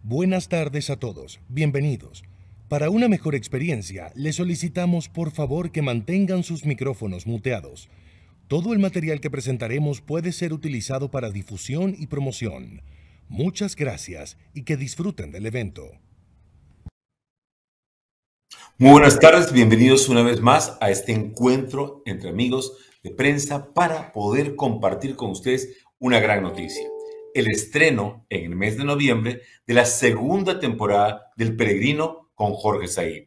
Buenas tardes a todos, bienvenidos. Para una mejor experiencia, les solicitamos por favor que mantengan sus micrófonos muteados. Todo el material que presentaremos puede ser utilizado para difusión y promoción. Muchas gracias y que disfruten del evento. Muy buenas tardes, bienvenidos una vez más a este encuentro entre amigos de prensa para poder compartir con ustedes una gran noticia. El estreno en el mes de noviembre de la segunda temporada del Peregrino con Jorge Said.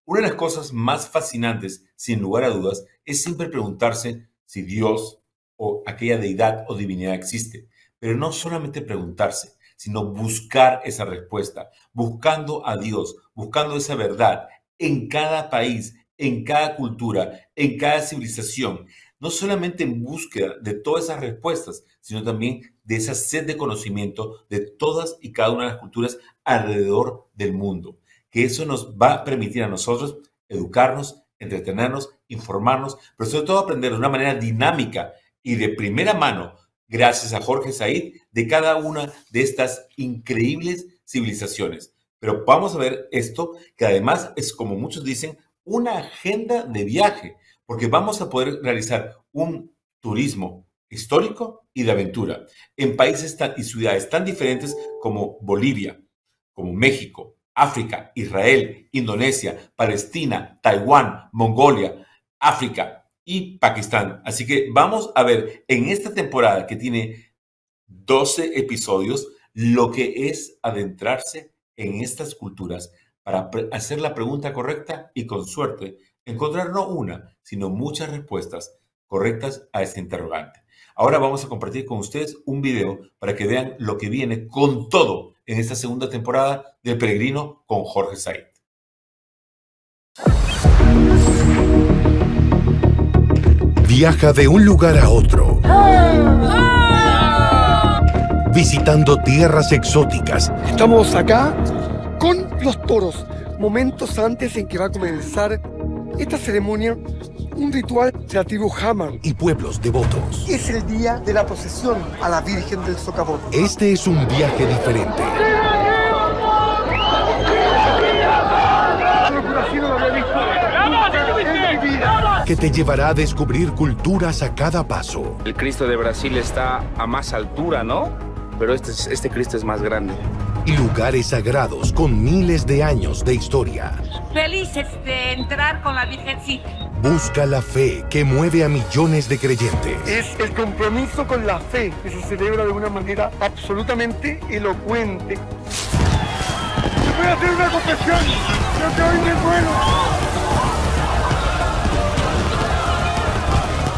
Una de las cosas más fascinantes, sin lugar a dudas, es siempre preguntarse si Dios o aquella deidad o divinidad existe. Pero no solamente preguntarse, sino buscar esa respuesta, buscando a Dios, buscando esa verdad en cada país, en cada cultura, en cada civilización. No solamente en búsqueda de todas esas respuestas, sino también de esa sed de conocimiento de todas y cada una de las culturas alrededor del mundo. Que eso nos va a permitir a nosotros educarnos, entretenernos, informarnos, pero sobre todo aprender de una manera dinámica y de primera mano, gracias a Jorge Said, de cada una de estas increíbles civilizaciones. Pero vamos a ver esto, que además es, como muchos dicen, una agenda de viaje, porque vamos a poder realizar un turismo histórico y de aventura en países y ciudades tan diferentes como Bolivia, como México, África, Israel, Indonesia, Palestina, Taiwán, Mongolia, África y Pakistán. Así que vamos a ver en esta temporada que tiene 12 episodios lo que es adentrarse en estas culturas para hacer la pregunta correcta y con suerte encontrar no una, sino muchas respuestas correctas a este interrogante. Ahora vamos a compartir con ustedes un video para que vean lo que viene con todo en esta segunda temporada del Peregrino con Jorge Said. Viaja de un lugar a otro, visitando tierras exóticas. Estamos acá con los toros, momentos antes en que va a comenzar esta ceremonia, un ritual de la tribu Hamar. Y pueblos devotos. Es el día de la procesión a la Virgen del Socavón. Este es un viaje diferente. Que te llevará a descubrir culturas a cada paso. El Cristo de Brasil está a más altura, ¿no? Pero este Cristo es más grande. Y lugares sagrados con miles de años de historia. Felices de entrar con la Virgencita. Busca la fe que mueve a millones de creyentes. Es el compromiso con la fe que se celebra de una manera absolutamente elocuente. Voy a hacer una confesión. Yo que hoy me muero.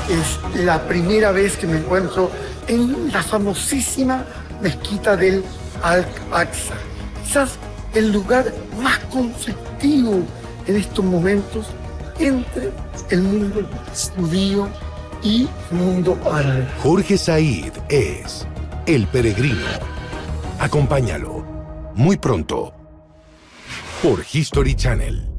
Es la primera vez que me encuentro en la famosísima mezquita del Al-Aqsa. Quizás el lugar más conflictivo en estos momentos entre el mundo judío y el mundo árabe. Jorge Said es El Peregrino. Acompáñalo muy pronto por History Channel.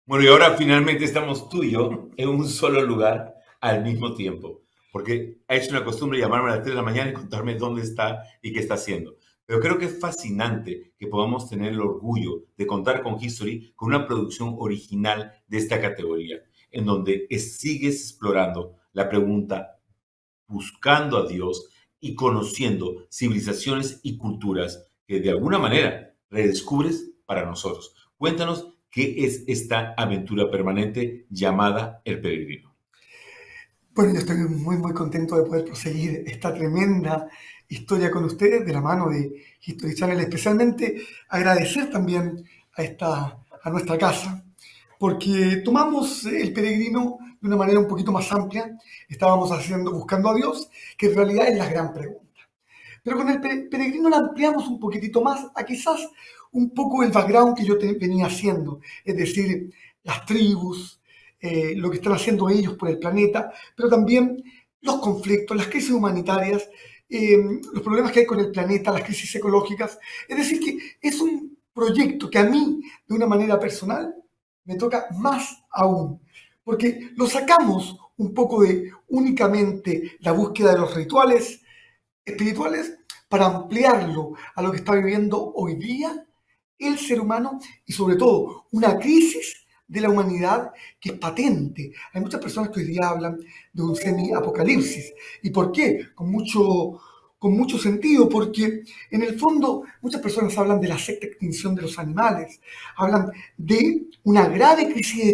Bueno, y ahora finalmente estamos tú y yo en un solo lugar al mismo tiempo, porque ha hecho una costumbre llamarme a las 3 de la mañana y contarme dónde está y qué está haciendo. Pero creo que es fascinante que podamos tener el orgullo de contar con History, con una producción original de esta categoría, en donde sigues explorando la pregunta, buscando a Dios y conociendo civilizaciones y culturas que de alguna manera redescubres para nosotros. Cuéntanos qué es esta aventura permanente llamada El Peregrino. Bueno, yo estoy muy contento de poder proseguir esta tremenda historia con ustedes de la mano de History Channel. Especialmente agradecer también a nuestra casa, porque tomamos El Peregrino de una manera un poquito más amplia. Estábamos buscando a Dios, que en realidad es la gran pregunta. Pero con El Peregrino la ampliamos un poquitito más a quizás un poco el background que yo venía haciendo, es decir, las tribus, lo que están haciendo ellos por el planeta, pero también los conflictos, las crisis humanitarias, los problemas que hay con el planeta, las crisis ecológicas. Es decir, que es un proyecto que a mí, de una manera personal, me toca más aún, porque lo sacamos un poco de únicamente la búsqueda de los rituales espirituales para ampliarlo a lo que está viviendo hoy día el ser humano y sobre todo una crisis de la humanidad que es patente. Hay muchas personas que hoy día hablan de un semi-apocalipsis. ¿Y por qué? Con mucho sentido, porque en el fondo muchas personas hablan de la sexta extinción de los animales, hablan de una grave crisis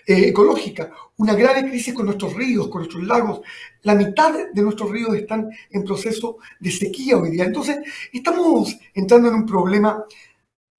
ecológica, una grave crisis con nuestros ríos, con nuestros lagos. La mitad de nuestros ríos están en proceso de sequía hoy día. Entonces, estamos entrando en un problema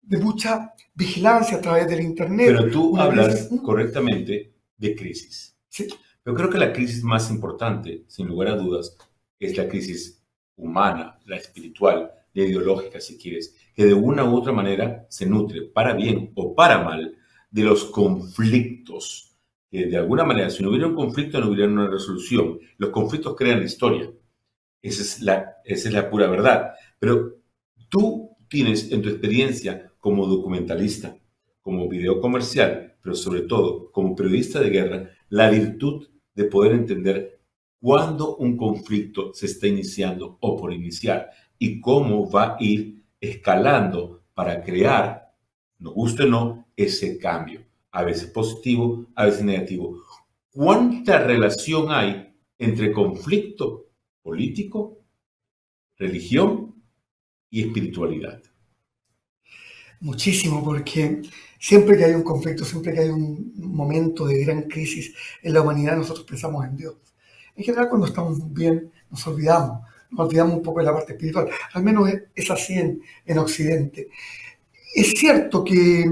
de mucha vigilancia a través del Internet. Pero tú hablas correctamente de crisis. Sí. Yo creo que la crisis más importante, sin lugar a dudas, es la crisis humana, la espiritual, la ideológica, si quieres, que de una u otra manera se nutre, para bien o para mal, de los conflictos. Que de alguna manera, si no hubiera un conflicto, no hubiera una resolución. Los conflictos crean historia. Esa es la pura verdad. Pero tú tienes en tu experiencia como documentalista, como video comercial, pero sobre todo como periodista de guerra, la virtud de poder entender cuándo un conflicto se está iniciando o por iniciar y cómo va a ir escalando para crear, nos guste o no, ese cambio, a veces positivo, a veces negativo. ¿Cuánta relación hay entre conflicto político, religión y espiritualidad? Muchísimo, porque siempre que hay un conflicto, siempre que hay un momento de gran crisis en la humanidad, nosotros pensamos en Dios. En general, cuando estamos bien, nos olvidamos un poco de la parte espiritual. Al menos es así en Occidente. Es cierto que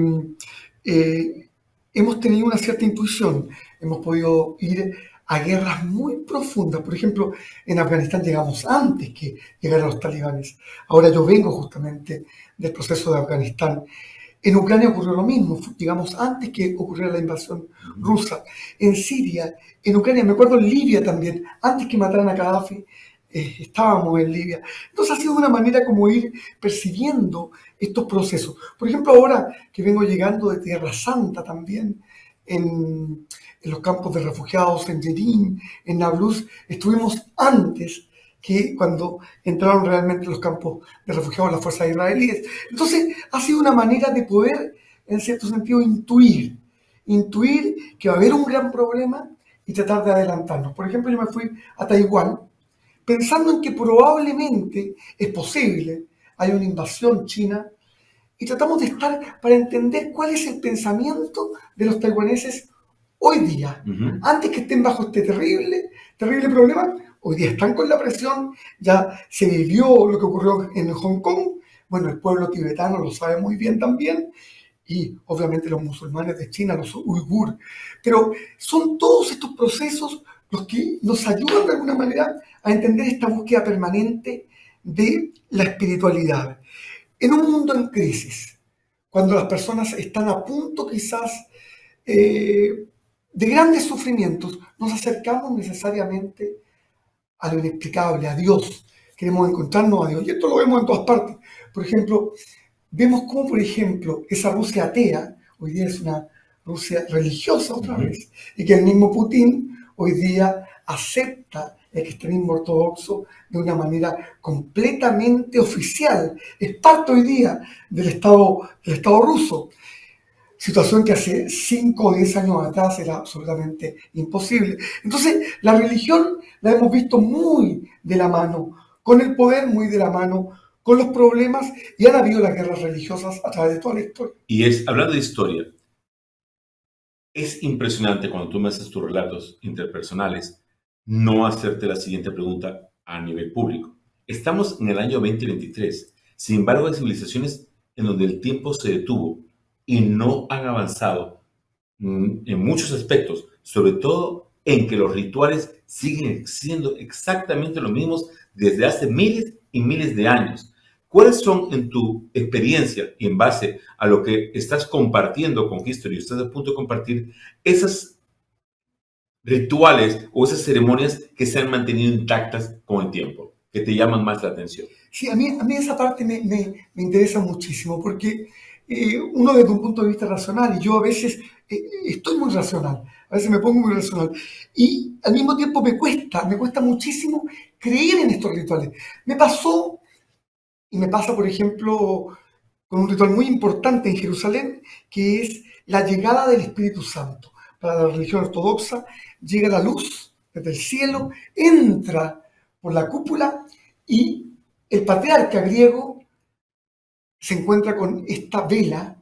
hemos tenido una cierta intuición, hemos podido ir a guerras muy profundas. Por ejemplo, en Afganistán llegamos antes que llegaran los talibanes. Ahora yo vengo justamente del proceso de Afganistán. En Ucrania ocurrió lo mismo, llegamos antes que ocurriera la invasión rusa. En Siria, en Ucrania, me acuerdo en Libia también, antes que mataran a Gaddafi, estábamos en Libia. Entonces ha sido una manera como ir percibiendo estos procesos. Por ejemplo, ahora que vengo llegando de Tierra Santa también, en los campos de refugiados, en Jenin, en Nablus, estuvimos antes que cuando entraron realmente los campos de refugiados las fuerzas israelíes. Entonces, ha sido una manera de poder, en cierto sentido, intuir que va a haber un gran problema y tratar de adelantarnos. Por ejemplo, yo me fui a Taiwán pensando en que probablemente es posible, hay una invasión china, y tratamos de estar para entender cuál es el pensamiento de los taiwaneses hoy día. Antes que estén bajo este terrible problema, hoy día están con la presión, ya se vivió lo que ocurrió en Hong Kong, bueno, el pueblo tibetano lo sabe muy bien también, y obviamente los musulmanes de China, los uigur. Pero son todos estos procesos los que nos ayudan de alguna manera a entender esta búsqueda permanente de la espiritualidad. En un mundo en crisis, cuando las personas están a punto quizás de grandes sufrimientos, nos acercamos necesariamente a lo inexplicable, a Dios. Queremos encontrarnos a Dios y esto lo vemos en todas partes. Por ejemplo, vemos cómo, por ejemplo, esa Rusia atea, hoy día es una Rusia religiosa otra vez, y que el mismo Putin hoy día acepta el cristianismo ortodoxo de una manera completamente oficial. Es parte hoy día del Estado ruso. Situación que hace 5 o 10 años atrás era absolutamente imposible. Entonces, la religión la hemos visto muy de la mano, con el poder muy de la mano, con los problemas, y han habido las guerras religiosas a través de toda la historia. Y hablando de historia, es impresionante cuando tú me haces tus relatos interpersonales, no hacerte la siguiente pregunta a nivel público. Estamos en el año 2023, sin embargo hay civilizaciones en donde el tiempo se detuvo y no han avanzado en muchos aspectos, sobre todo en que los rituales siguen siendo exactamente los mismos desde hace miles y miles de años. ¿Cuáles son, en tu experiencia y en base a lo que estás compartiendo con History, estás a punto de compartir, esas rituales o esas ceremonias que se han mantenido intactas con el tiempo, que te llaman más la atención? Sí, a mí esa parte me interesa muchísimo, porque uno desde un punto de vista racional, y yo a veces estoy muy racional, a veces me pongo muy racional, y al mismo tiempo me cuesta muchísimo creer en estos rituales. Me pasó Y me pasa, por ejemplo, con un ritual muy importante en Jerusalén, que es la llegada del Espíritu Santo. Para la religión ortodoxa, llega la luz desde el cielo, entra por la cúpula y el patriarca griego se encuentra con esta vela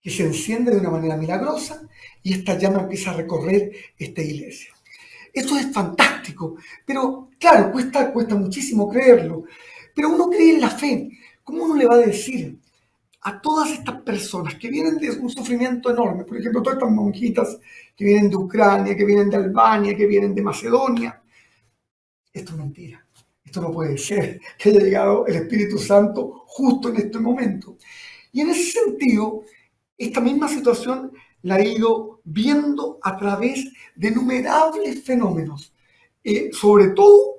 que se enciende de una manera milagrosa y esta llama empieza a recorrer esta iglesia. Esto es fantástico, pero claro, cuesta muchísimo creerlo. Pero uno cree en la fe. ¿Cómo uno le va a decir a todas estas personas que vienen de un sufrimiento enorme? Por ejemplo, todas estas monjitas que vienen de Ucrania, que vienen de Albania, que vienen de Macedonia. Esto es mentira. Esto no puede ser que haya llegado el Espíritu Santo justo en este momento. Y en ese sentido, esta misma situación la he ido viendo a través de innumerables fenómenos. Sobre todo,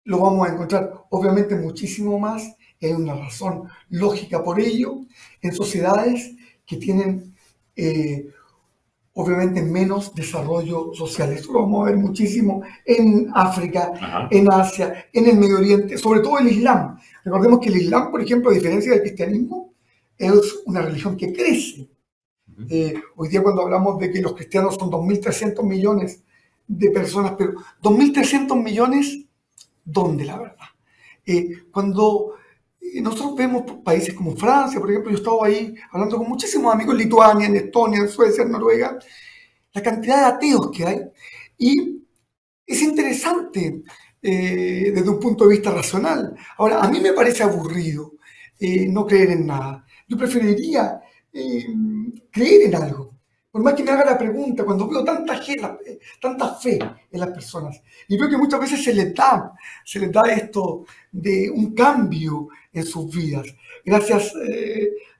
lo vamos a encontrar obviamente muchísimo más, y hay una razón lógica por ello, en sociedades que tienen obviamente menos desarrollo social. Esto lo vamos a ver muchísimo en África, Ajá. en Asia, en el Medio Oriente, sobre todo el Islam. Recordemos que el Islam, por ejemplo, a diferencia del cristianismo, es una religión que crece. Hoy día cuando hablamos de que los cristianos son 2.300 millones de personas, pero 2.300 millones, ¿dónde la verdad? Cuando nosotros vemos países como Francia, por ejemplo, yo he estado ahí hablando con muchísimos amigos en Lituania, en Estonia, en Suecia, en Noruega, la cantidad de ateos que hay. Y es interesante desde un punto de vista racional. Ahora, a mí me parece aburrido no creer en nada. Yo preferiría creer en algo. Por más que me haga la pregunta, cuando veo tanta fe en las personas, y veo que muchas veces se les da esto de un cambio en sus vidas, gracias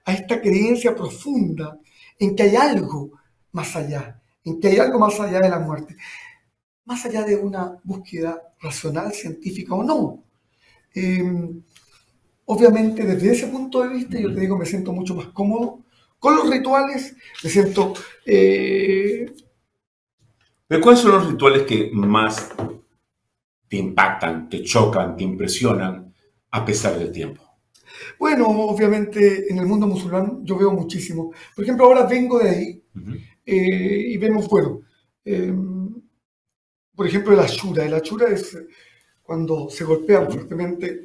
a esta creencia profunda en que hay algo más allá, en que hay algo más allá de la muerte, más allá de una búsqueda racional, científica o no. Obviamente, desde ese punto de vista, yo te digo, me siento mucho más cómodo con los rituales, me siento... ¿Pero cuáles son los rituales que más te impactan, te chocan, te impresionan a pesar del tiempo? Bueno, obviamente en el mundo musulmán yo veo muchísimo. Por ejemplo, ahora vengo de ahí y vemos, bueno, por ejemplo, el Ashura. El Ashura es cuando se golpean fuertemente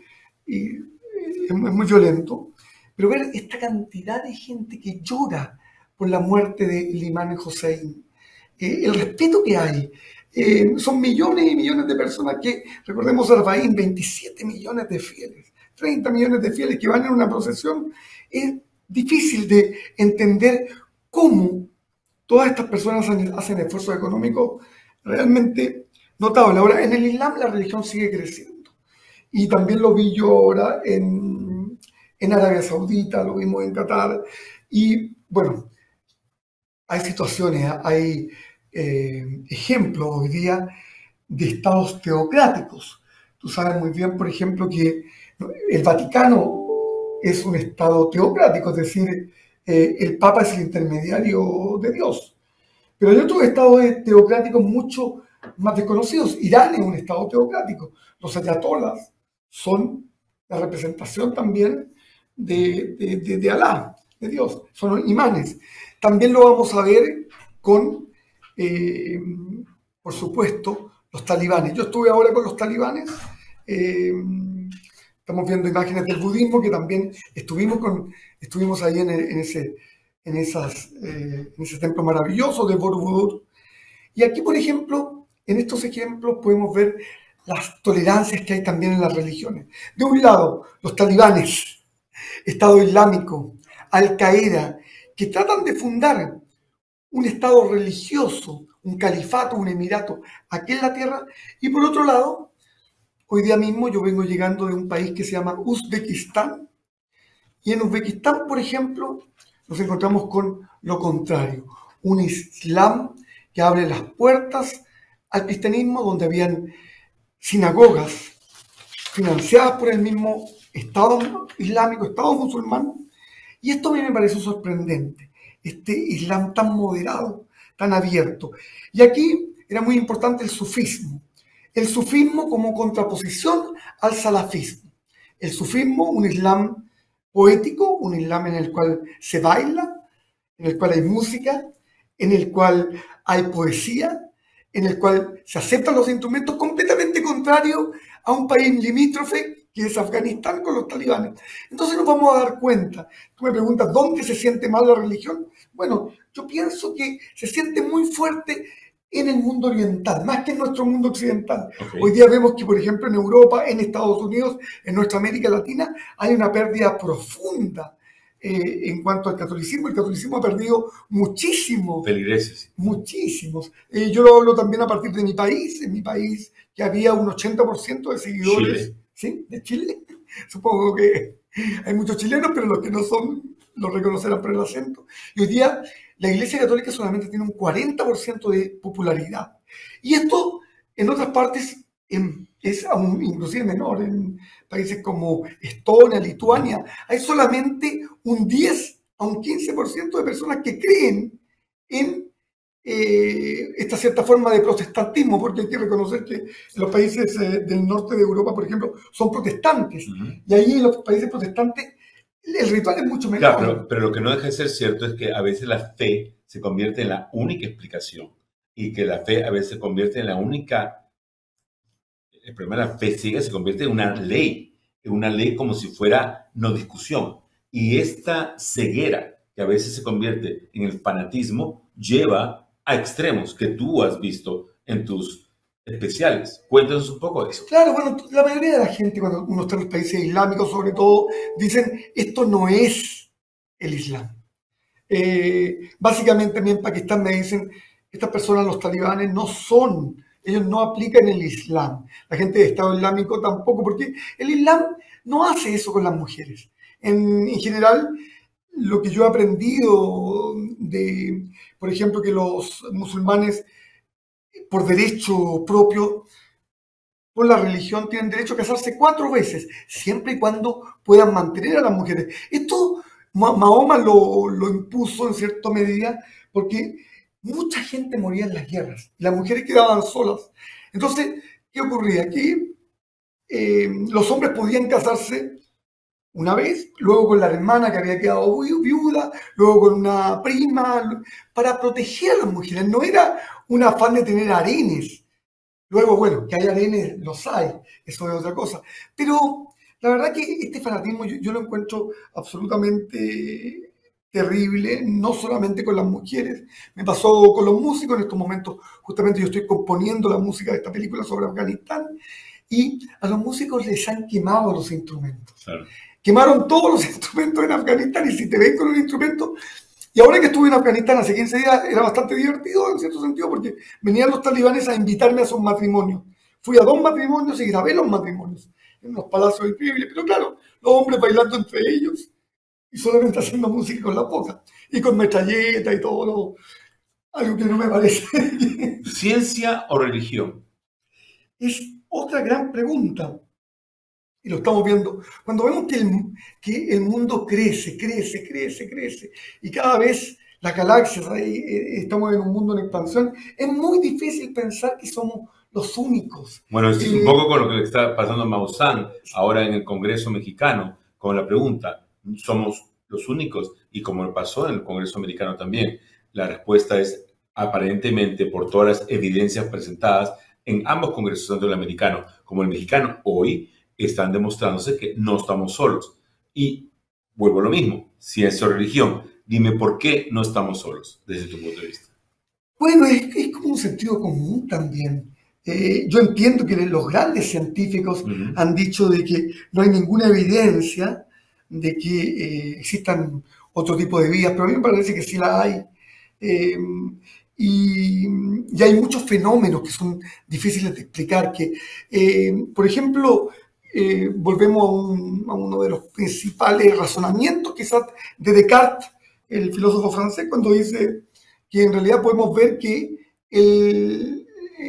y es muy violento. Pero ver esta cantidad de gente que llora por la muerte del imán Hossein, el respeto que hay, son millones y millones de personas que, recordemos Arbaín, 27 millones de fieles, 30 millones de fieles que van en una procesión. Es difícil de entender cómo todas estas personas hacen esfuerzos económicos realmente notables. Ahora, en el Islam la religión sigue creciendo. Y también lo vi yo ahora en Arabia Saudita, lo vimos en Qatar. Y bueno, hay situaciones, hay ejemplos hoy día de estados teocráticos. Tú sabes muy bien, por ejemplo, que el Vaticano es un estado teocrático, es decir, el Papa es el intermediario de Dios. Pero hay otros estados teocráticos mucho más desconocidos. Irán es un estado teocrático. Los ayatolás son la representación también de Alá, de Dios. Son imanes. También lo vamos a ver con, por supuesto, los talibanes. Yo estuve ahora con los talibanes. Estamos viendo imágenes del budismo, que también estuvimos ahí en ese templo maravilloso de Borobudur. Y aquí, por ejemplo, en estos ejemplos podemos ver las tolerancias que hay también en las religiones. De un lado, los talibanes, Estado Islámico, Al-Qaeda, que tratan de fundar un estado religioso, un califato, un emirato aquí en la tierra. Y por otro lado, hoy día mismo yo vengo llegando de un país que se llama Uzbekistán. Y en Uzbekistán, por ejemplo, nos encontramos con lo contrario. Un Islam que abre las puertas al cristianismo, donde habían sinagogas financiadas por el mismo Estado Islámico, Estado musulmán. Y esto a mí me parece sorprendente. Este Islam tan moderado, tan abierto. Y aquí era muy importante el sufismo. El sufismo como contraposición al salafismo. el sufismo, un Islam poético, un Islam en el cual se baila, en el cual hay música, en el cual hay poesía, en el cual se aceptan los instrumentos, completamente contrario a un país limítrofe que es Afganistán con los talibanes. Entonces nos vamos a dar cuenta. Tú me preguntas, ¿dónde se siente más la religión? Bueno, yo pienso que se siente muy fuerte en el mundo oriental, más que en nuestro mundo occidental. Okay. Hoy día vemos que, por ejemplo, en Europa, en Estados Unidos, en nuestra América Latina, hay una pérdida profunda en cuanto al catolicismo. El catolicismo ha perdido muchísimo. Feligreses. Muchísimos. Yo lo hablo también a partir de mi país. En mi país que había un 80% de seguidores. Chile. ¿Sí? De Chile. Supongo que hay muchos chilenos, pero los que no son lo reconocerán por el acento. Y hoy día la Iglesia Católica solamente tiene un 40% de popularidad. Y esto en otras partes es aún inclusive menor. En países como Estonia, Lituania, hay solamente un 10 a un 15% de personas que creen en esta cierta forma de protestantismo, porque hay que reconocer que en los países del norte de Europa, por ejemplo, son protestantes. Y ahí en los países protestantes el ritual es mucho menor. Claro, pero lo que no deja de ser cierto es que a veces la fe se convierte en la única explicación y que la fe a veces se convierte en la única... El problema de la fe ciega se convierte en una ley como si fuera no discusión. Y esta ceguera que a veces se convierte en el fanatismo lleva a extremos que tú has visto en tus especiales. Cuéntanos un poco de eso. Claro, bueno, la mayoría de la gente cuando uno está en los países islámicos sobre todo, dicen esto no es el Islam. Básicamente a mí en Pakistán me dicen, estas personas, los talibanes, no son, ellos no aplican el Islam. La gente de Estado Islámico tampoco, porque el Islam no hace eso con las mujeres. En general, lo que yo he aprendido de, por ejemplo, que los musulmanes, por derecho propio, por la religión, tienen derecho a casarse 4 veces, siempre y cuando puedan mantener a las mujeres. Esto Mahoma lo impuso en cierta medida porque mucha gente moría en las guerras y las mujeres quedaban solas. Entonces, ¿qué ocurría? Que los hombres podían casarse una vez, luego con la hermana que había quedado viuda, luego con una prima, para proteger a las mujeres. No era un afán de tener harenes. Luego, bueno, que hay harenes, los hay, eso es otra cosa. Pero la verdad que este fanatismo yo lo encuentro absolutamente terrible, no solamente con las mujeres. Me pasó con los músicos en estos momentos. Justamente yo estoy componiendo la música de esta película sobre Afganistán y a los músicos les han quemado los instrumentos. Claro. Quemaron todos los instrumentos en Afganistán y si te ven con un instrumento... Y ahora que estuve en Afganistán hace 15 días era bastante divertido en cierto sentido porque venían los talibanes a invitarme a sus matrimonios. Fui a 2 matrimonios y grabé los matrimonios en unos palacios increíbles. Pero claro, los hombres bailando entre ellos y solamente haciendo música con la boca y con metralleta y todo, algo que no me parece. ¿Ciencia o religión? Es otra gran pregunta. Y lo estamos viendo. Cuando vemos que el mundo crece, y cada vez las galaxias, estamos en un mundo en expansión, es muy difícil pensar que somos los únicos. Bueno, esto es un poco con lo que le está pasando a Maussan ahora en el Congreso mexicano, con la pregunta, ¿somos los únicos? Y como le pasó en el Congreso americano también, la respuesta es aparentemente por todas las evidencias presentadas en ambos congresos, tanto el americano como el mexicano, hoy están demostrándose que no estamos solos. Y vuelvo a lo mismo, ciencia o religión, dime por qué no estamos solos desde tu punto de vista. Bueno, es como un sentido común también. Yo entiendo que los grandes científicos han dicho de que no hay ninguna evidencia de que existan otro tipo de vidas, pero a mí me parece que sí la hay. Y hay muchos fenómenos que son difíciles de explicar. Por ejemplo, volvemos a uno de los principales razonamientos quizás de Descartes, el filósofo francés, cuando dice que en realidad podemos ver que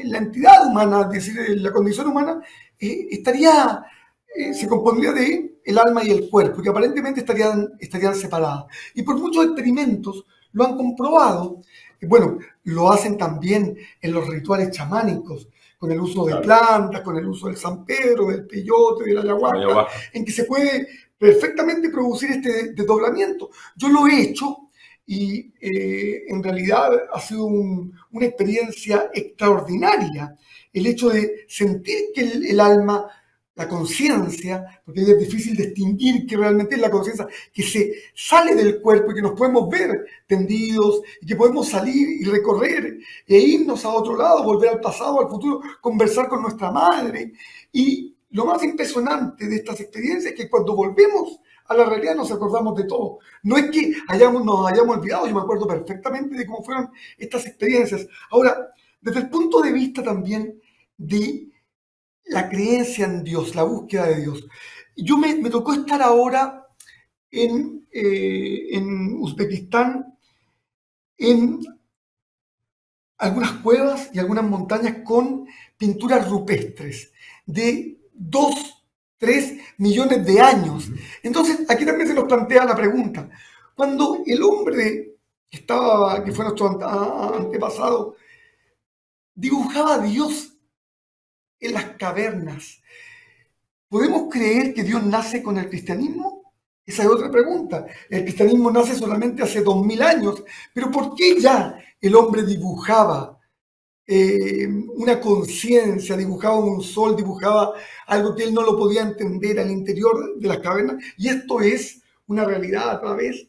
la entidad humana, es decir, la condición humana, se compondría de el alma y el cuerpo, que aparentemente estarían separadas. Y por muchos experimentos lo han comprobado. Bueno, lo hacen también en los rituales chamánicos, con el uso de Claro. plantas, con el uso del San Pedro, del peyote, de la ayahuasca, Ayahuasca. en que se puede perfectamente producir este desdoblamiento. Yo lo he hecho y en realidad ha sido una experiencia extraordinaria. El hecho de sentir que el alma, la conciencia, porque es difícil distinguir que realmente es la conciencia, que se sale del cuerpo y que nos podemos ver tendidos y que podemos salir y recorrer e irnos a otro lado, volver al pasado, al futuro, conversar con nuestra madre. Y lo más impresionante de estas experiencias es que cuando volvemos a la realidad nos acordamos de todo. No es que nos hayamos olvidado, yo me acuerdo perfectamente de cómo fueron estas experiencias. Ahora, desde el punto de vista también de la creencia en Dios, la búsqueda de Dios. Me tocó estar ahora en Uzbekistán, en algunas cuevas y algunas montañas con pinturas rupestres de 2-3 millones de años. Entonces, aquí también se nos plantea la pregunta, cuando el hombre que fue nuestro antepasado, dibujaba a Dios en las cavernas, ¿podemos creer que Dios nace con el cristianismo? Esa es otra pregunta. El cristianismo nace solamente hace 2000 años, pero ¿por qué ya el hombre dibujaba una conciencia, dibujaba un sol, dibujaba algo que él no lo podía entender al interior de las cavernas? Y esto es una realidad a través.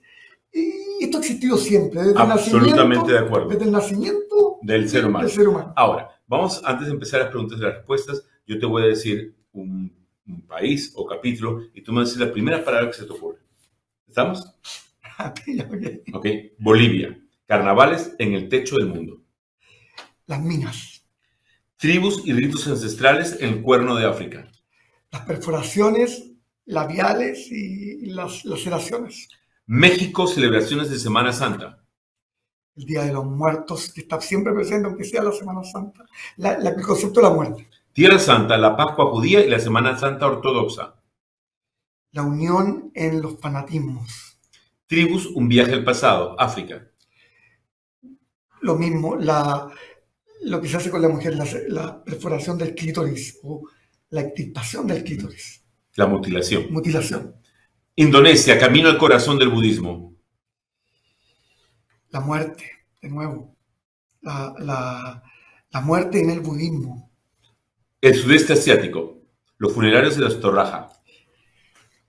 Y esto ha existido siempre, desde Absolutamente de acuerdo. Desde el nacimiento del ser humano. Del ser humano. Ahora, antes de empezar las preguntas y las respuestas, yo te voy a decir un país o capítulo y tú me vas a decir la primera palabra que se te ocurre. ¿Estamos? Ok. Bolivia. Carnavales en el techo del mundo. Las minas. Tribus y ritos ancestrales en el Cuerno de África. Las perforaciones labiales y las laceraciones. México, celebraciones de Semana Santa. El Día de los Muertos, que está siempre presente, aunque sea la Semana Santa. El concepto de la muerte. Tierra Santa, la Pascua judía y la Semana Santa ortodoxa. La unión en los fanatismos. Tribus, un viaje al pasado. África. Lo mismo, lo que se hace con la mujer, la perforación del clítoris o la extirpación del clítoris. La mutilación. Mutilación. Indonesia, camino al corazón del budismo. La muerte, de nuevo. La muerte en el budismo. El sudeste asiático, los funerarios de las Torraja.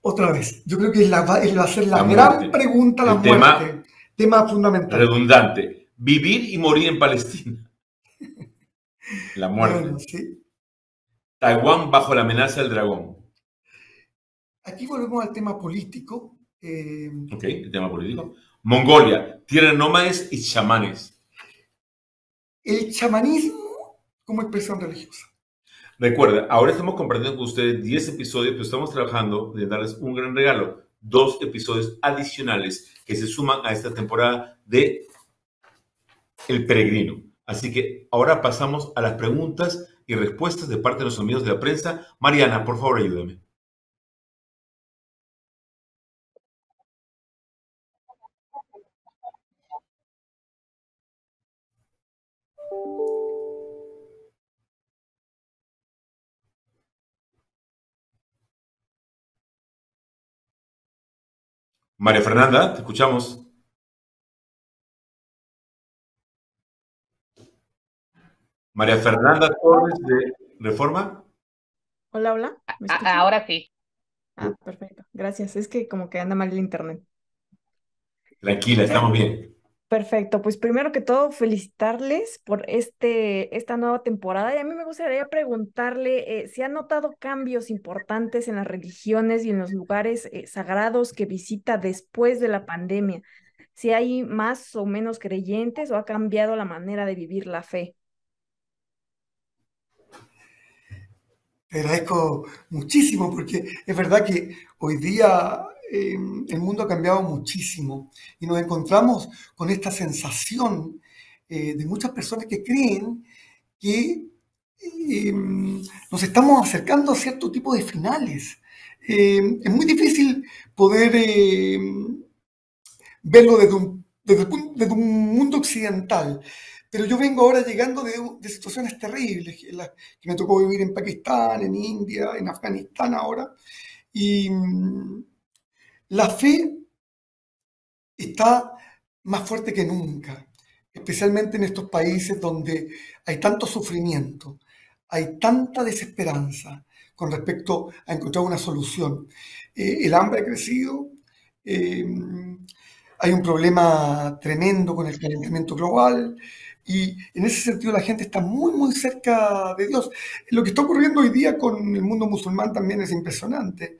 Otra vez, yo creo que va a ser la gran pregunta, la muerte. Tema fundamental. Redundante. Vivir y morir en Palestina. La muerte. Bueno, sí. Taiwán bajo la amenaza del dragón. Aquí volvemos al tema político. Ok, el tema político. Mongolia, tierra de nómades y chamanes. El chamanismo como expresión religiosa. Recuerda, ahora estamos compartiendo con ustedes 10 episodios, pero estamos trabajando de darles un gran regalo. 2 episodios adicionales que se suman a esta temporada de El Peregrino. Así que ahora pasamos a las preguntas y respuestas de parte de los amigos de la prensa. Mariana, por favor, ayúdame. María Fernanda, te escuchamos. María Fernanda Torres de Reforma. Hola, hola. ¿Me escuchan? Ahora sí. Perfecto. Gracias. Es que como que anda mal el internet. Tranquila, estamos bien. Perfecto. Pues primero que todo, felicitarles por esta nueva temporada. Y a mí me gustaría preguntarle si han notado cambios importantes en las religiones y en los lugares sagrados que visita después de la pandemia. Si hay más o menos creyentes o ha cambiado la manera de vivir la fe. Te agradezco muchísimo porque es verdad que hoy día el mundo ha cambiado muchísimo y nos encontramos con esta sensación de muchas personas que creen que nos estamos acercando a cierto tipo de finales. Es muy difícil poder verlo desde un mundo occidental, pero yo vengo ahora llegando de situaciones terribles, que me tocó vivir en Pakistán, en India, en Afganistán ahora, y la fe está más fuerte que nunca, especialmente en estos países donde hay tanto sufrimiento, hay tanta desesperanza con respecto a encontrar una solución. El hambre ha crecido, hay un problema tremendo con el calentamiento global y en ese sentido la gente está muy, muy cerca de Dios. Lo que está ocurriendo hoy día con el mundo musulmán también es impresionante.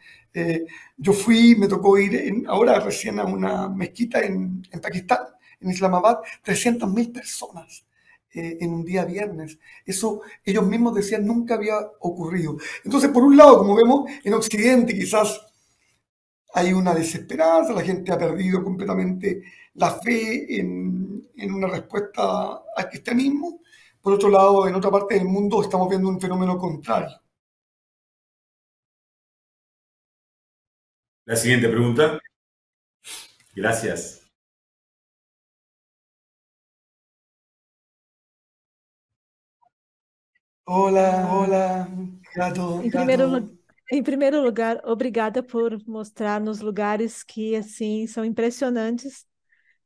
Yo me tocó ir ahora recién a una mezquita en Pakistán, en Islamabad, 300.000 personas en un día viernes. Eso ellos mismos decían nunca había ocurrido. Entonces, por un lado, como vemos, en Occidente quizás hay una desesperanza, la gente ha perdido completamente la fe en una respuesta al cristianismo. Por otro lado, en otra parte del mundo estamos viendo un fenómeno contrario. La siguiente pregunta. Gracias. Hola, gato. Em primeiro lugar, obrigada por mostrar nos lugares que assim são impressionantes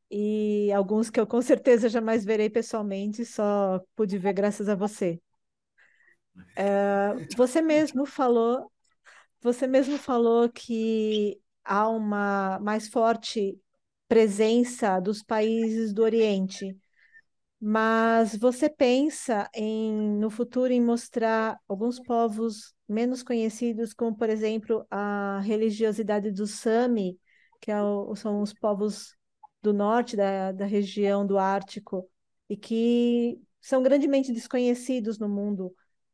e alguns que eu com certeza jamais verei pessoalmente, só pude ver graças a você. Você mesmo falou que há uma mais forte presença dos países do Oriente. Mas você pensa no futuro em mostrar alguns povos menos conhecidos, como, por exemplo, a religiosidade do Sami, que são os povos do norte da região do Ártico, e que são grandemente desconhecidos no mundo.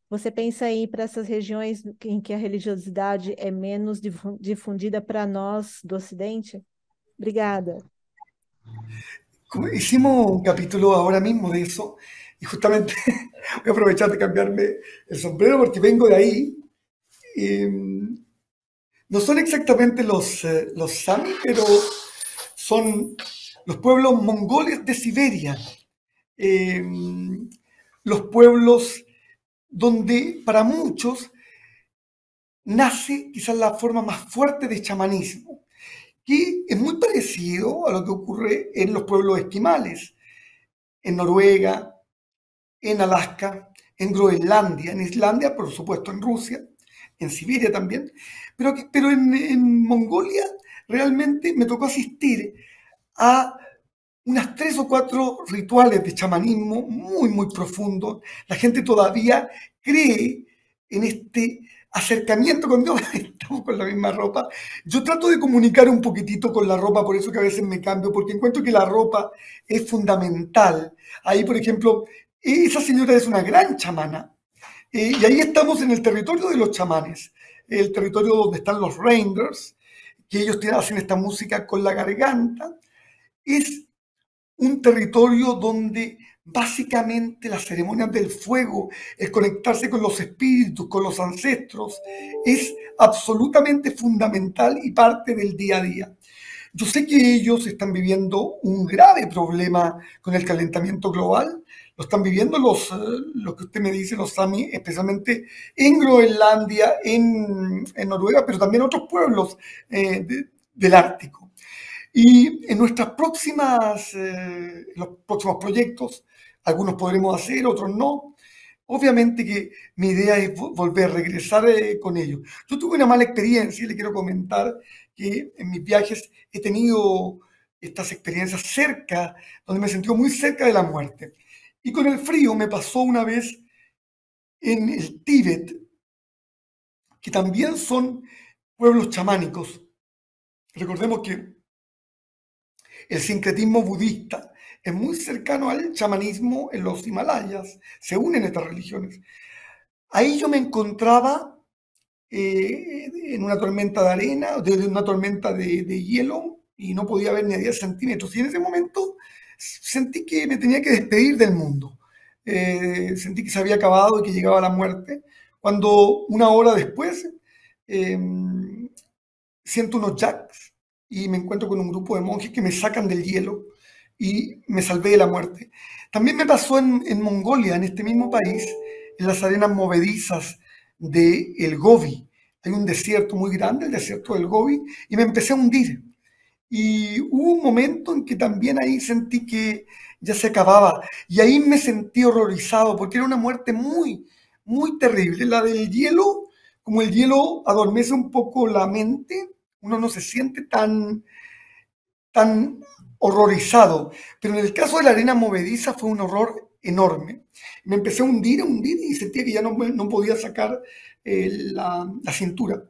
Você pensa em ir para essas regiões em que a religiosidade é menos difundida para nós do Ocidente? Obrigada. Hicimos un capítulo ahora mismo de eso y justamente voy a aprovechar de cambiarme el sombrero porque vengo de ahí. No son exactamente los Sami, pero son los pueblos mongoles de Siberia. Los pueblos donde para muchos nace quizás la forma más fuerte de chamanismo, que es muy parecido a lo que ocurre en los pueblos esquimales, en Noruega, en Alaska, en Groenlandia, en Islandia, por supuesto en Rusia, en Siberia también, pero en Mongolia realmente me tocó asistir a unas 3 o 4 rituales de chamanismo muy, muy profundos. La gente todavía cree en este acercamiento con Dios. Estamos con la misma ropa. Yo trato de comunicar un poquitito con la ropa, por eso que a veces me cambio, porque encuentro que la ropa es fundamental. Ahí, por ejemplo, esa señora es una gran chamana, y ahí estamos en el territorio de los chamanes, el territorio donde están los reindeers, que ellos hacen esta música con la garganta. Es un territorio donde básicamente las ceremonias del fuego, el conectarse con los espíritus, con los ancestros, es absolutamente fundamental y parte del día a día. Yo sé que ellos están viviendo un grave problema con el calentamiento global, lo están viviendo lo que usted me dice, los Sami, especialmente en Groenlandia, en Noruega, pero también otros pueblos del Ártico. Y en los próximos proyectos, algunos podremos hacer, otros no. Obviamente que mi idea es volver a regresar con ellos. Yo tuve una mala experiencia y le quiero comentar que en mis viajes he tenido estas experiencias cerca, donde me he sentido muy cerca de la muerte. Y con el frío me pasó una vez en el Tíbet, que también son pueblos chamánicos. Recordemos que el sincretismo budista es muy cercano al chamanismo en los Himalayas, se unen estas religiones. Ahí yo me encontraba en una tormenta de arena, de una tormenta de hielo, y no podía ver ni a 10 centímetros. Y en ese momento sentí que me tenía que despedir del mundo. Sentí que se había acabado y que llegaba la muerte. Cuando una hora después siento unos jacks y me encuentro con un grupo de monjes que me sacan del hielo y me salvé de la muerte. También me pasó en Mongolia, en este mismo país, en las arenas movedizas del Gobi. Hay un desierto muy grande, el desierto del Gobi, y me empecé a hundir. Y hubo un momento en que también ahí sentí que ya se acababa. Y ahí me sentí horrorizado, porque era una muerte muy, muy terrible. La del hielo, como el hielo adormece un poco la mente, uno no se siente tan horrorizado. Pero en el caso de la arena movediza fue un horror enorme. Me empecé a hundir y sentía que ya no podía sacar la cintura.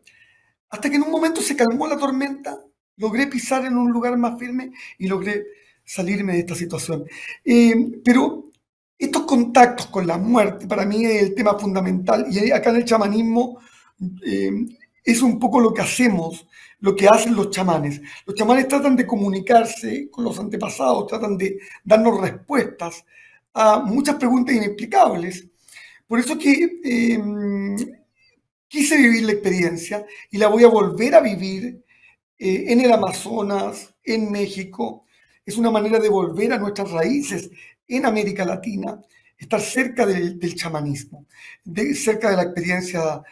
Hasta que en un momento se calmó la tormenta, logré pisar en un lugar más firme y logré salirme de esta situación. Pero estos contactos con la muerte para mí es el tema fundamental, y acá en el chamanismo es un poco lo que hacemos, lo que hacen los chamanes. Los chamanes tratan de comunicarse con los antepasados, tratan de darnos respuestas a muchas preguntas inexplicables. Por eso que quise vivir la experiencia y la voy a volver a vivir en el Amazonas, en México. Es una manera de volver a nuestras raíces en América Latina, estar cerca del chamanismo, cerca de la experiencia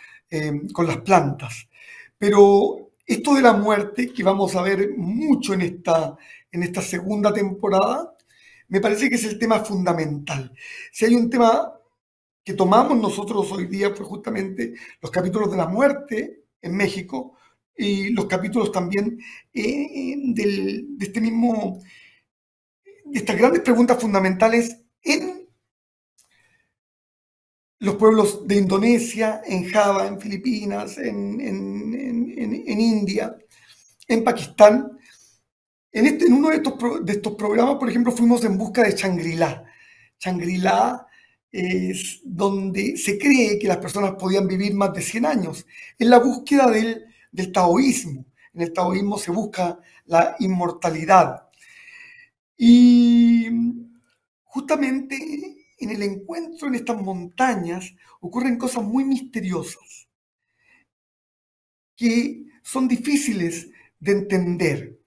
con las plantas. Pero esto de la muerte, que vamos a ver mucho en esta segunda temporada, me parece que es el tema fundamental. Si hay un tema que tomamos nosotros hoy día fue justamente los capítulos de la muerte en México y los capítulos también de estas grandes preguntas fundamentales en los pueblos de Indonesia, en Java, en Filipinas, en India, en Pakistán. En uno de estos programas, por ejemplo, fuimos en busca de Shangri-La. Shangri-La es donde se cree que las personas podían vivir más de 100 años. Es la búsqueda del taoísmo. En el taoísmo se busca la inmortalidad. Y justamente en el encuentro en estas montañas ocurren cosas muy misteriosas que son difíciles de entender.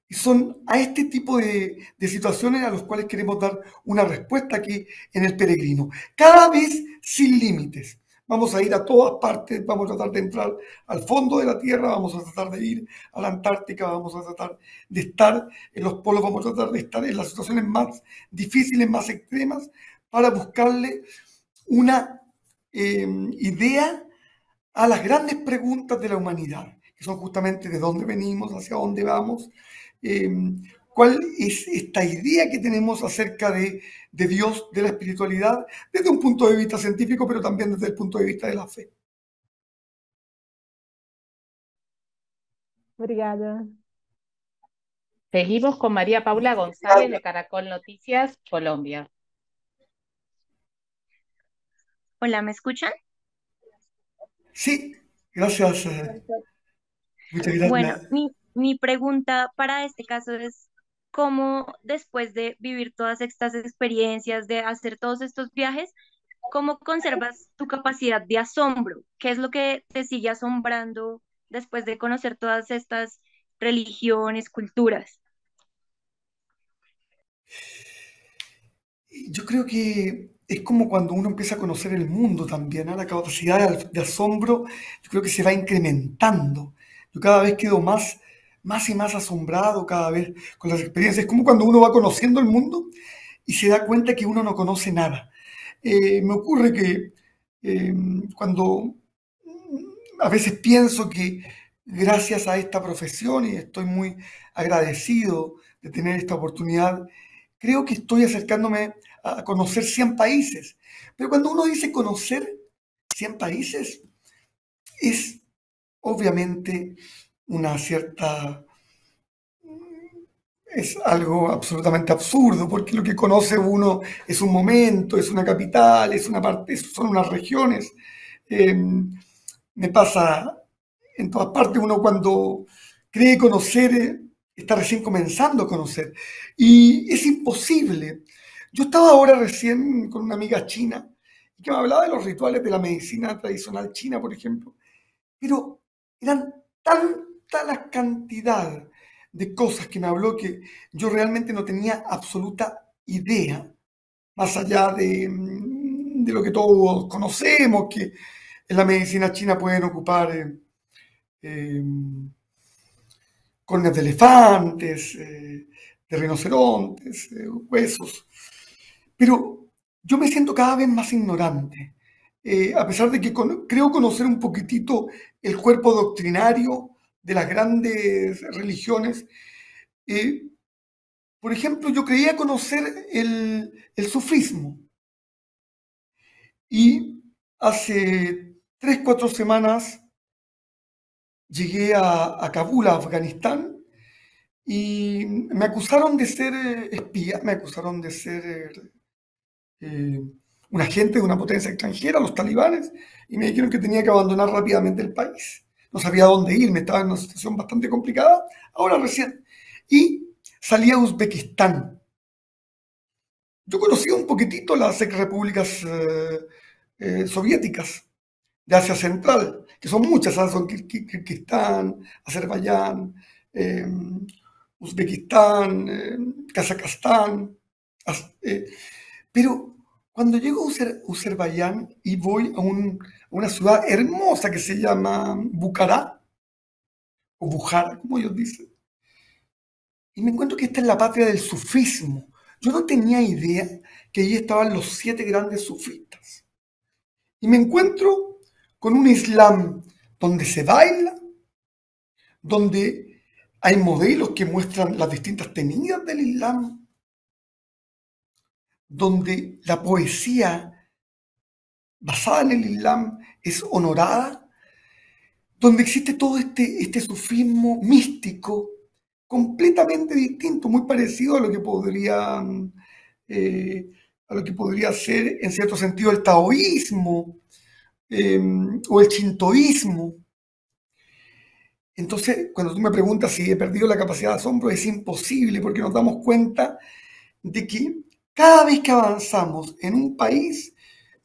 Y son a este tipo de situaciones a las cuales queremos dar una respuesta aquí en El Peregrino. Cada vez sin límites. Vamos a ir a todas partes, vamos a tratar de entrar al fondo de la Tierra, vamos a tratar de ir a la Antártica, vamos a tratar de estar en los polos, vamos a tratar de estar en las situaciones más difíciles, más extremas, para buscarle una idea a las grandes preguntas de la humanidad, que son justamente de dónde venimos, hacia dónde vamos, cuál es esta idea que tenemos acerca de Dios, de la espiritualidad, desde un punto de vista científico, pero también desde el punto de vista de la fe. Obrigada. Seguimos con María Paula González de Caracol Noticias, Colombia. Hola, ¿me escuchan? Sí, gracias. Muchas gracias. Bueno, mi pregunta para este caso es, ¿cómo después de vivir todas estas experiencias, de hacer todos estos viajes, cómo conservas tu capacidad de asombro? ¿Qué es lo que te sigue asombrando después de conocer todas estas religiones, culturas? Yo creo que es como cuando uno empieza a conocer el mundo también, ¿eh? La capacidad de asombro, yo creo que se va incrementando. Yo cada vez quedo más y más asombrado cada vez con las experiencias. Es como cuando uno va conociendo el mundo y se da cuenta que uno no conoce nada. Me ocurre que cuando a veces pienso que gracias a esta profesión, y estoy muy agradecido de tener esta oportunidad, creo que estoy acercándome a conocer 100 países. Pero cuando uno dice conocer 100 países, es obviamente es algo absolutamente absurdo, porque lo que conoce uno es un momento, es una capital, es una parte, son unas regiones. Me pasa en todas partes. Uno cuando cree conocer, está recién comenzando a conocer. Y es imposible. Yo estaba ahora recién con una amiga china que me hablaba de los rituales de la medicina tradicional china, por ejemplo. Pero eran tanta la cantidad de cosas que me habló que yo realmente no tenía absoluta idea, más allá de lo que todos conocemos, que en la medicina china pueden ocupar córneas de elefantes, de rinocerontes, huesos. Pero yo me siento cada vez más ignorante, a pesar de que creo conocer un poquitito el cuerpo doctrinario de las grandes religiones. Por ejemplo, yo creía conocer el sufismo. Y hace 3, 4 semanas llegué a Kabul, a Afganistán, y me acusaron de ser espía, me acusaron de ser un agente de una potencia extranjera, los talibanes, y me dijeron que tenía que abandonar rápidamente el país. No sabía dónde irme, estaba en una situación bastante complicada, ahora recién. Y salí a Uzbekistán. Yo conocí un poquitito las ex repúblicas soviéticas de Asia Central, que son muchas, ¿sabes? Son Kirguistán, Azerbaiyán, Uzbekistán, Kazajstán. Pero cuando llego a Azerbaiyán y voy a una ciudad hermosa que se llama Bujará, o Bujara, como ellos dicen, y me encuentro que esta es la patria del sufismo. Yo no tenía idea que allí estaban los 7 grandes sufistas. Y me encuentro con un Islam donde se baila, donde hay modelos que muestran las distintas tenidas del Islam, donde la poesía basada en el Islam es honorada, donde existe todo este sufismo místico completamente distinto, muy parecido a lo que podría ser en cierto sentido el taoísmo o el shintoísmo. Entonces, cuando tú me preguntas si he perdido la capacidad de asombro, es imposible, porque nos damos cuenta de que cada vez que avanzamos en un país,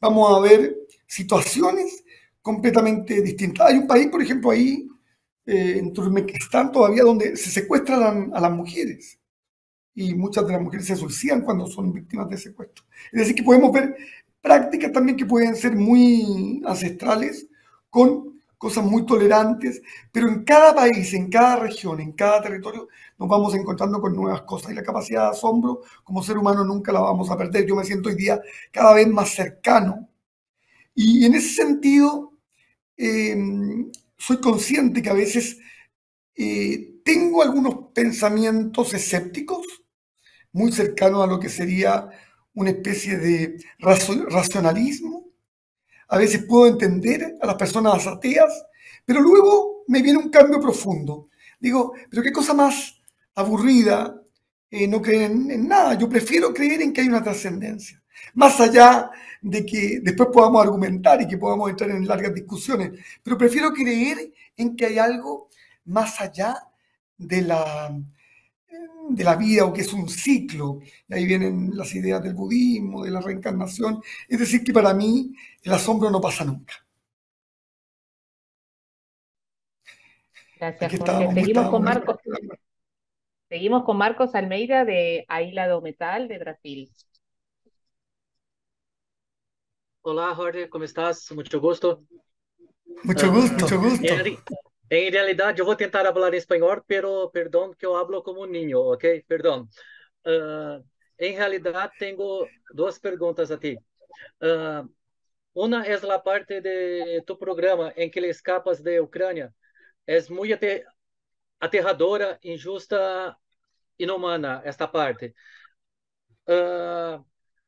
vamos a ver situaciones completamente distintas. Hay un país, por ejemplo, ahí en Turkmenistán todavía donde se secuestran a las mujeres y muchas de las mujeres se suicidan cuando son víctimas de secuestro. Es decir, que podemos ver prácticas también que pueden ser muy ancestrales con cosas muy tolerantes, pero en cada país, en cada región, en cada territorio nos vamos encontrando con nuevas cosas y la capacidad de asombro como ser humano nunca la vamos a perder. Yo me siento hoy día cada vez más cercano y en ese sentido soy consciente que a veces tengo algunos pensamientos escépticos, muy cercanos a lo que sería una especie de racionalismo. A veces puedo entender a las personas ateas, pero luego me viene un cambio profundo. Digo, pero qué cosa más aburrida no creer en nada. Yo prefiero creer en que hay una trascendencia. Más allá de que después podamos argumentar y que podamos entrar en largas discusiones, pero prefiero creer en que hay algo más allá de la vida o que es un ciclo. Y ahí vienen las ideas del budismo, de la reencarnación. Es decir, que para mí el asombro no pasa nunca. Gracias, Jorge. Seguimos con Marcos Almeida de Aila do Metal, de Brasil. Olá, Jorge, como estás? Muito gosto. Mucho gusto, mucho gusto. En realidad, yo voy a intentar hablar en español, pero perdón que yo hablo como un niño, ¿ok? Perdón. En realidad, tengo 2 preguntas a ti. Una es la parte de tu programa en que le escapas de Ucrania. Es muy aterradora, injusta, inhumana esta parte.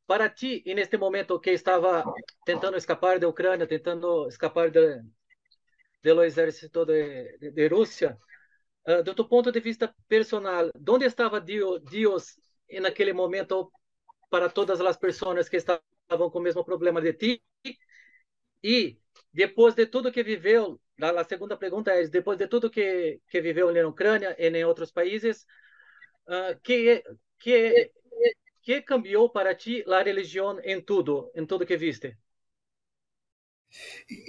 Para ti, en este momento que estaba tentando escapar de Ucrania, tentando escapar del ejército de Rusia, de tu ponto de vista personal, ¿dónde estaba Dios en aquel momento para todas las personas que estaban con el mismo problema de ti? Y después de todo que vivió, la segunda pregunta es, después de todo que vivió en Ucrania y en otros países, ¿qué cambió para ti la religión en todo que viste?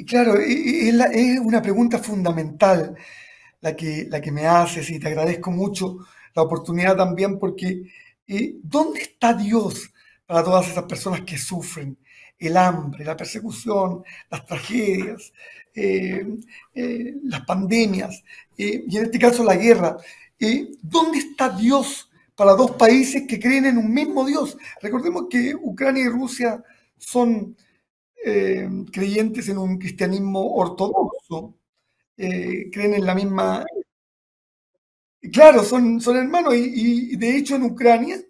Claro, es una pregunta fundamental. la que me haces, y te agradezco mucho la oportunidad también, porque ¿dónde está Dios para todas esas personas que sufren el hambre, la persecución, las tragedias, las pandemias, y en este caso la guerra? ¿Dónde está Dios para dos países que creen en un mismo Dios? Recordemos que Ucrania y Rusia son creyentes en un cristianismo ortodoxo, creen en la misma... Claro, son hermanos, y de hecho en Ucrania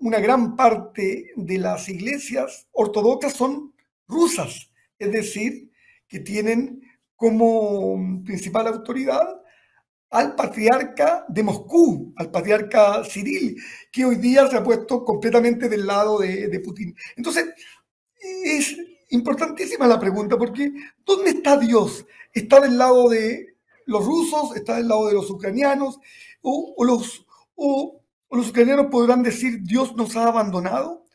una gran parte de las iglesias ortodoxas son rusas, es decir, que tienen como principal autoridad al patriarca de Moscú, al patriarca Ciril, que hoy día se ha puesto completamente del lado de Putin. Entonces, es importantísima la pregunta, porque ¿dónde está Dios? ¿Está del lado de los rusos? ¿Está del lado de los ucranianos? ¿O los ucranianos podrán decir Dios nos ha abandonado?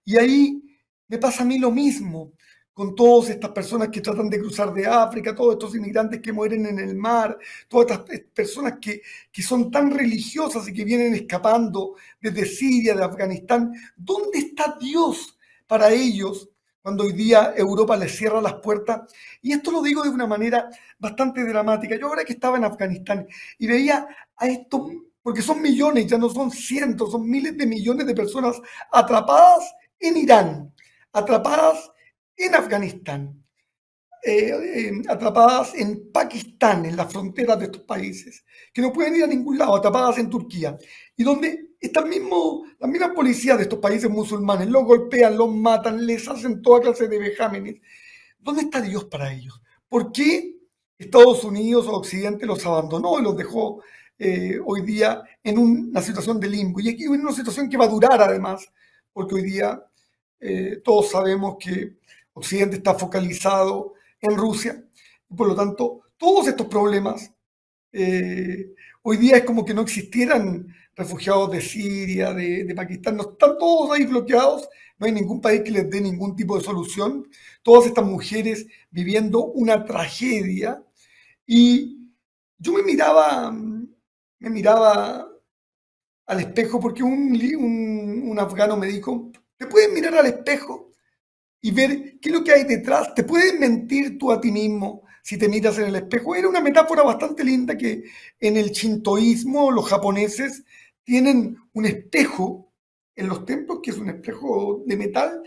Y ahí me pasa a mí lo mismo con todas estas personas que tratan de cruzar de África, todos estos inmigrantes que mueren en el mar, todas estas personas que son tan religiosas y que vienen escapando desde Siria, de Afganistán. ¿Dónde está Dios para ellos cuando hoy día Europa les cierra las puertas? Y esto lo digo de una manera bastante dramática. Yo ahora que estaba en Afganistán y veía a estos, porque son millones, ya no son cientos, son miles de millones de personas atrapadas en Irán, atrapadas en Afganistán, atrapadas en Pakistán, en las fronteras de estos países, que no pueden ir a ningún lado, atrapadas en Turquía, y donde las mismas policías de estos países musulmanes los golpean, los matan, les hacen toda clase de vejámenes. ¿Dónde está Dios para ellos? ¿Por qué Estados Unidos o Occidente los abandonó y los dejó hoy día en una situación de limbo? Y aquí en una situación que va a durar además, porque hoy día todos sabemos que Occidente está focalizado en Rusia, y por lo tanto todos estos problemas hoy día es como que no existieran refugiados de Siria, de Pakistán, no están todos ahí bloqueados, no hay ningún país que les dé ningún tipo de solución, todas estas mujeres viviendo una tragedia. Y yo me miraba al espejo, porque un afgano me dijo, ¿te puedes mirar al espejo y ver qué es lo que hay detrás? ¿Te puedes mentir tú a ti mismo si te miras en el espejo? Era una metáfora bastante linda, que en el shintoísmo los japoneses tienen un espejo en los templos, que es un espejo de metal,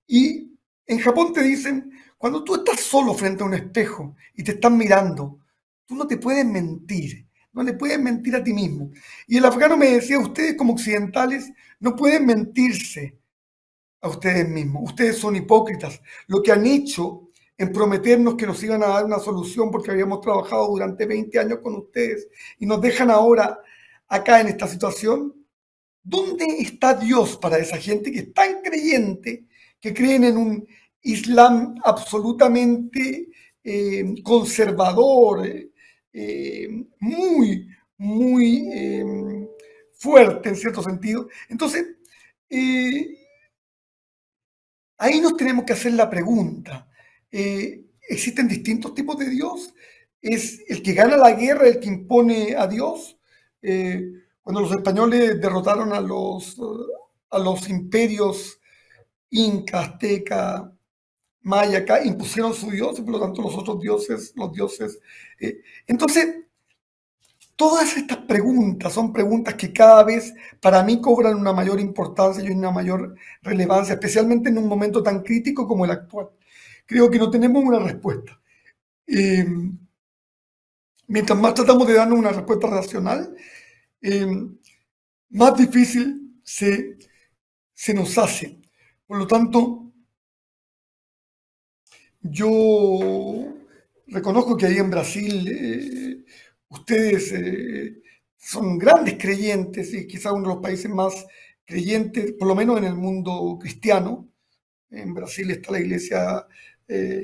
y en Japón te dicen, cuando tú estás solo frente a un espejo y te están mirando, tú no te puedes mentir, no le puedes mentir a ti mismo. Y el afgano me decía, ustedes como occidentales no pueden mentirse a ustedes mismos, ustedes son hipócritas. Lo que han hecho en prometernos que nos iban a dar una solución porque habíamos trabajado durante 20 años con ustedes y nos dejan ahora acá en esta situación. ¿Dónde está Dios para esa gente que es tan creyente, que creen en un Islam absolutamente conservador, muy, muy fuerte en cierto sentido? Entonces, ahí nos tenemos que hacer la pregunta. ¿Existen distintos tipos de Dios? ¿Es el que gana la guerra el que impone a Dios? Cuando los españoles derrotaron a los imperios inca, azteca, maya, acá impusieron su Dios, y por lo tanto los otros dioses, entonces, todas estas preguntas son preguntas que cada vez para mí cobran una mayor importancia y una mayor relevancia, especialmente en un momento tan crítico como el actual. Creo que no tenemos una respuesta. Mientras más tratamos de darnos una respuesta racional, más difícil se nos hace. Por lo tanto, yo reconozco que ahí en Brasil ustedes son grandes creyentes, y quizá uno de los países más creyentes, por lo menos en el mundo cristiano. En Brasil está la iglesia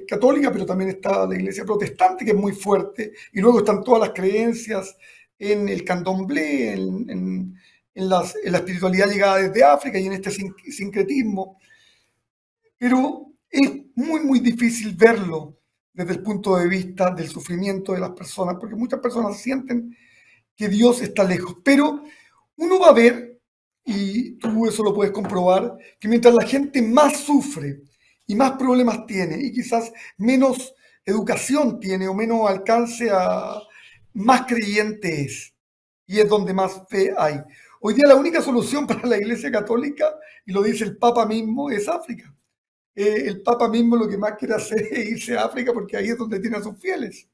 católica, pero también está la iglesia protestante, que es muy fuerte, y luego están todas las creencias en el candomblé, en la espiritualidad llegada desde África y en este sincretismo. Pero es muy, muy difícil verlo desde el punto de vista del sufrimiento de las personas, porque muchas personas sienten que Dios está lejos, pero uno va a ver, y tú eso lo puedes comprobar, que mientras la gente más sufre y más problemas tiene, y quizás menos educación tiene o menos alcance a más creyente es, y es donde más fe hay. Hoy día la única solución para la Iglesia Católica, y lo dice el Papa mismo, es África. El Papa mismo lo que más quiere hacer es irse a África porque ahí es donde tiene a sus fieles.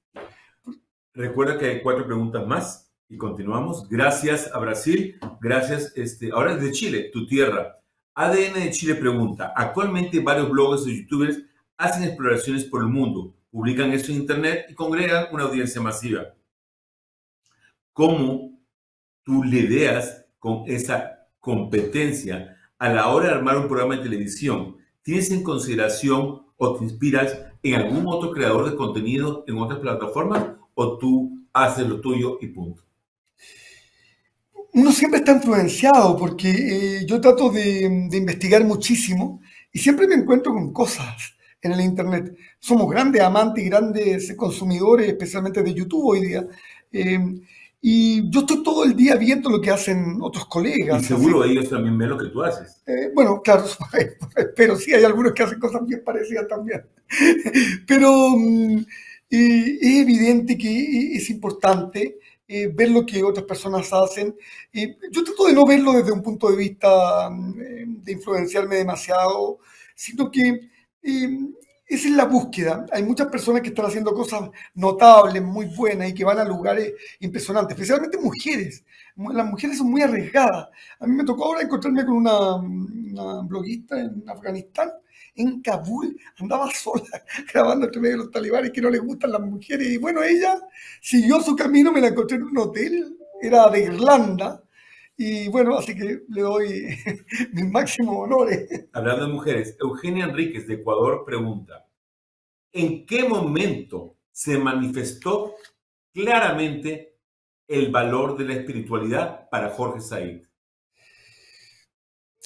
Recuerda que hay 4 preguntas más y continuamos. Gracias a Brasil, gracias. Ahora es de Chile, tu tierra. ADN de Chile pregunta, actualmente varios bloggers y youtubers hacen exploraciones por el mundo, publican esto en internet y congregan una audiencia masiva. ¿Cómo tú lidias con esa competencia a la hora de armar un programa de televisión? ¿Tienes en consideración o te inspiras en algún otro creador de contenido en otras plataformas o tú haces lo tuyo y punto? Uno siempre está influenciado porque yo trato de investigar muchísimo y siempre me encuentro con cosas en el internet. Somos grandes amantes y grandes consumidores, especialmente de YouTube hoy día. Y yo estoy todo el día viendo lo que hacen otros colegas. Y seguro ellos también ven lo que tú haces. Bueno, claro, pero sí hay algunos que hacen cosas bien parecidas también. Pero es evidente que es importante ver lo que otras personas hacen. Yo trato de no verlo desde un punto de vista de influenciarme demasiado, sino que esa es la búsqueda. Hay muchas personas que están haciendo cosas notables, muy buenas y que van a lugares impresionantes, especialmente mujeres. Las mujeres son muy arriesgadas. A mí me tocó ahora encontrarme con una bloguista en Afganistán, en Kabul, andaba sola grabando entre medio de los talibanes que no les gustan las mujeres. Y bueno, ella siguió su camino, me la encontré en un hotel, era de Irlanda. Y bueno, así que le doy mis máximos honores. Hablando de mujeres, Eugenia Enríquez de Ecuador pregunta, ¿en qué momento se manifestó claramente el valor de la espiritualidad para Jorge Said?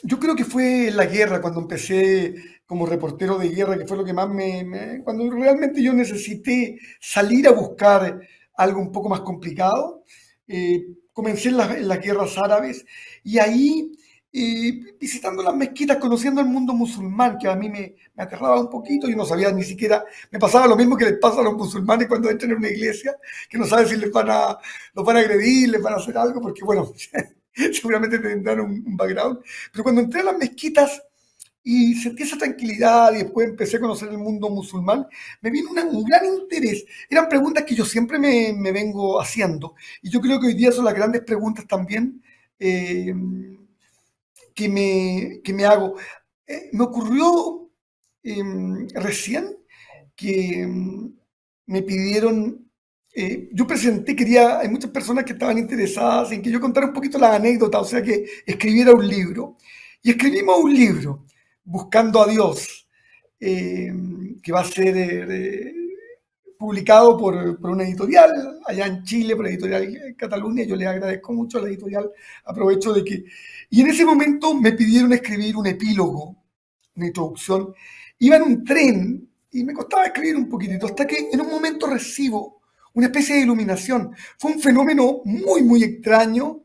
Yo creo que fue en la guerra, cuando empecé como reportero de guerra, que fue lo que más cuando realmente yo necesité salir a buscar algo un poco más complicado. Comencé en las guerras árabes y ahí, visitando las mezquitas, conociendo el mundo musulmán, que a mí me aterraba un poquito, yo no sabía ni siquiera, me pasaba lo mismo que les pasa a los musulmanes cuando entran en una iglesia, que no saben si los van a agredir, les van a hacer algo, porque bueno, seguramente tendrán un background. Pero cuando entré a las mezquitas y sentí esa tranquilidad y después empecé a conocer el mundo musulmán, me vino un gran interés. Eran preguntas que yo siempre me vengo haciendo. Y yo creo que hoy día son las grandes preguntas también que me hago. Me ocurrió recién que me pidieron... yo presenté, hay muchas personas que estaban interesadas en que yo contara un poquito las anécdotas, o sea, que escribiera un libro. Y escribimos un libro, Buscando a Dios, que va a ser publicado por una editorial allá en Chile, por la editorial Cataluña. Yo les agradezco mucho a la editorial, aprovecho de que... Y en ese momento me pidieron escribir un epílogo, una introducción. Iba en un tren y me costaba escribir un poquitito, hasta que en un momento recibo una especie de iluminación. Fue un fenómeno muy, muy extraño,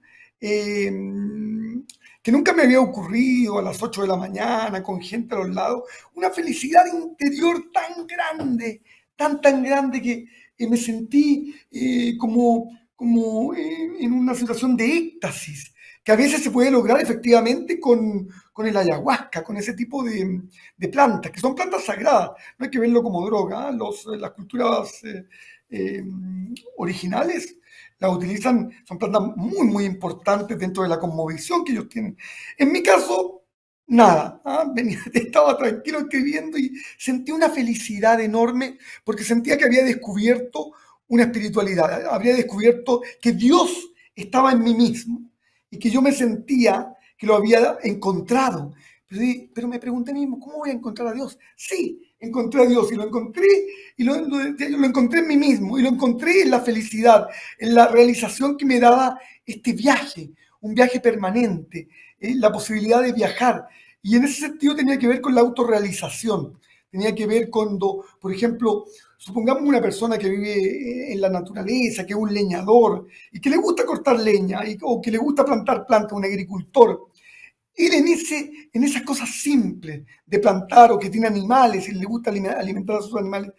que nunca me había ocurrido a las 8 de la mañana, con gente a los lados. Una felicidad interior tan grande, tan grande, que me sentí como en una situación de éxtasis, que a veces se puede lograr efectivamente con el ayahuasca, con ese tipo de plantas, que son plantas sagradas. No hay que verlo como droga. Las culturas originales las utilizan, son plantas muy, muy importantes dentro de la cosmovisión que ellos tienen. En mi caso, nada. Estaba tranquilo escribiendo y sentí una felicidad enorme porque sentía que había descubierto una espiritualidad, había descubierto que Dios estaba en mí mismo y que yo me sentía que lo había encontrado. Pero me pregunté a mí mismo, ¿cómo voy a encontrar a Dios? Sí, encontré a Dios y lo encontré, y lo encontré en mí mismo, y lo encontré en la felicidad, en la realización que me daba este viaje, un viaje permanente, la posibilidad de viajar. Y en ese sentido tenía que ver con la autorrealización, tenía que ver cuando, por ejemplo, Supongamos una persona que vive en la naturaleza, que es un leñador y que le gusta cortar leña o que le gusta plantar plantas, un agricultor. Él en esas cosas simples de plantar o que tiene animales y le gusta alimentar a sus animales,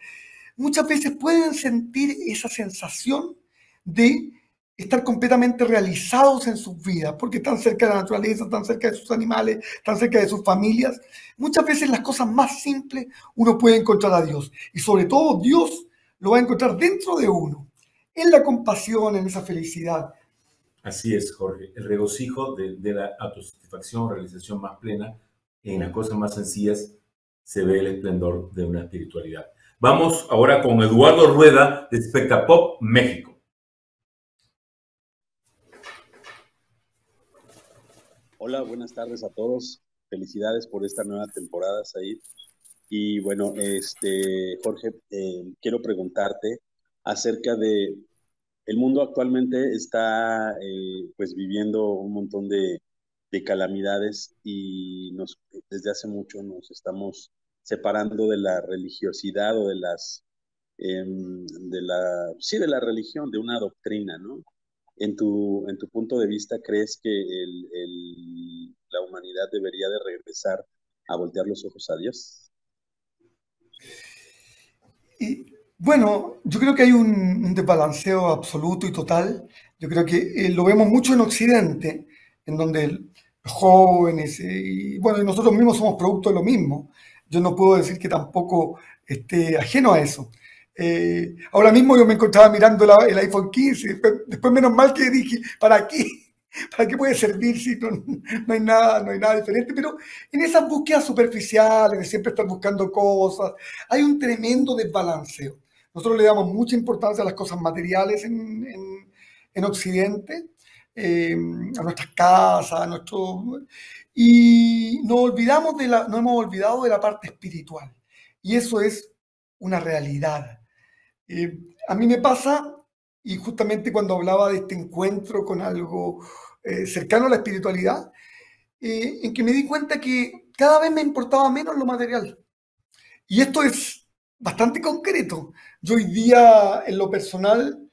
muchas veces pueden sentir esa sensación de estar completamente realizados en sus vidas, porque están cerca de la naturaleza, están cerca de sus animales, están cerca de sus familias. Muchas veces las cosas más simples uno puede encontrar a Dios, y sobre todo Dios lo va a encontrar dentro de uno, en la compasión, en esa felicidad. Así es, Jorge. El regocijo de la autosatisfacción, realización más plena, en las cosas más sencillas se ve el esplendor de una espiritualidad. Vamos ahora con Eduardo Rueda de Spectapop, México. Hola, buenas tardes a todos. Felicidades por esta nueva temporada, Said. Y bueno, Jorge, quiero preguntarte acerca de el mundo actualmente está pues viviendo un montón de calamidades y desde hace mucho nos estamos separando de la religiosidad o de de la religión, de una doctrina, ¿no? En tu punto de vista, ¿crees que la humanidad debería de regresar a voltear los ojos a Dios? Bueno, yo creo que hay un desbalanceo absoluto y total. Yo creo que lo vemos mucho en Occidente, en donde los jóvenes, y bueno, nosotros mismos somos producto de lo mismo. Yo no puedo decir que tampoco esté ajeno a eso. Ahora mismo yo me encontraba mirando el iPhone 15, después menos mal que dije, ¿para qué? ¿Para qué puede servir si no hay nada diferente? Pero en esas búsquedas superficiales, de siempre estar buscando cosas, hay un tremendo desbalanceo. Nosotros le damos mucha importancia a las cosas materiales en Occidente, a nuestras casas, y nos hemos olvidado de la parte espiritual. Y eso es una realidad. A mí me pasa, y justamente cuando hablaba de este encuentro con algo cercano a la espiritualidad, en que me di cuenta que cada vez me importaba menos lo material. Y esto es bastante concreto. Yo hoy día, en lo personal,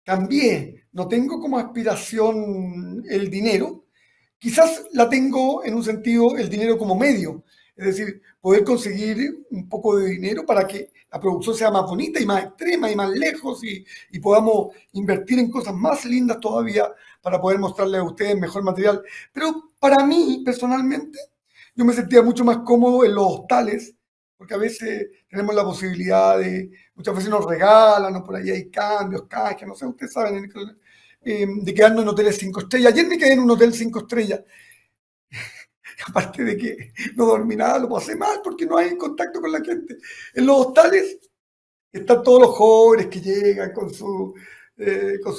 cambié. No tengo como aspiración el dinero. Quizás la tengo en un sentido el dinero como medio. Es decir, poder conseguir un poco de dinero para que la producción sea más bonita y más extrema y más lejos y podamos invertir en cosas más lindas todavía para poder mostrarles a ustedes mejor material. Pero para mí, personalmente, yo me sentía mucho más cómodo en los hostales, porque a veces tenemos la posibilidad muchas veces nos regalan o por ahí hay cambios, canjes, no sé, ustedes saben, de quedarnos en hoteles 5 estrellas. Ayer me quedé en un hotel 5 estrellas. Aparte de que no dormí nada, lo pasé mal porque no hay contacto con la gente. En los hostales están todos los jóvenes que llegan con sus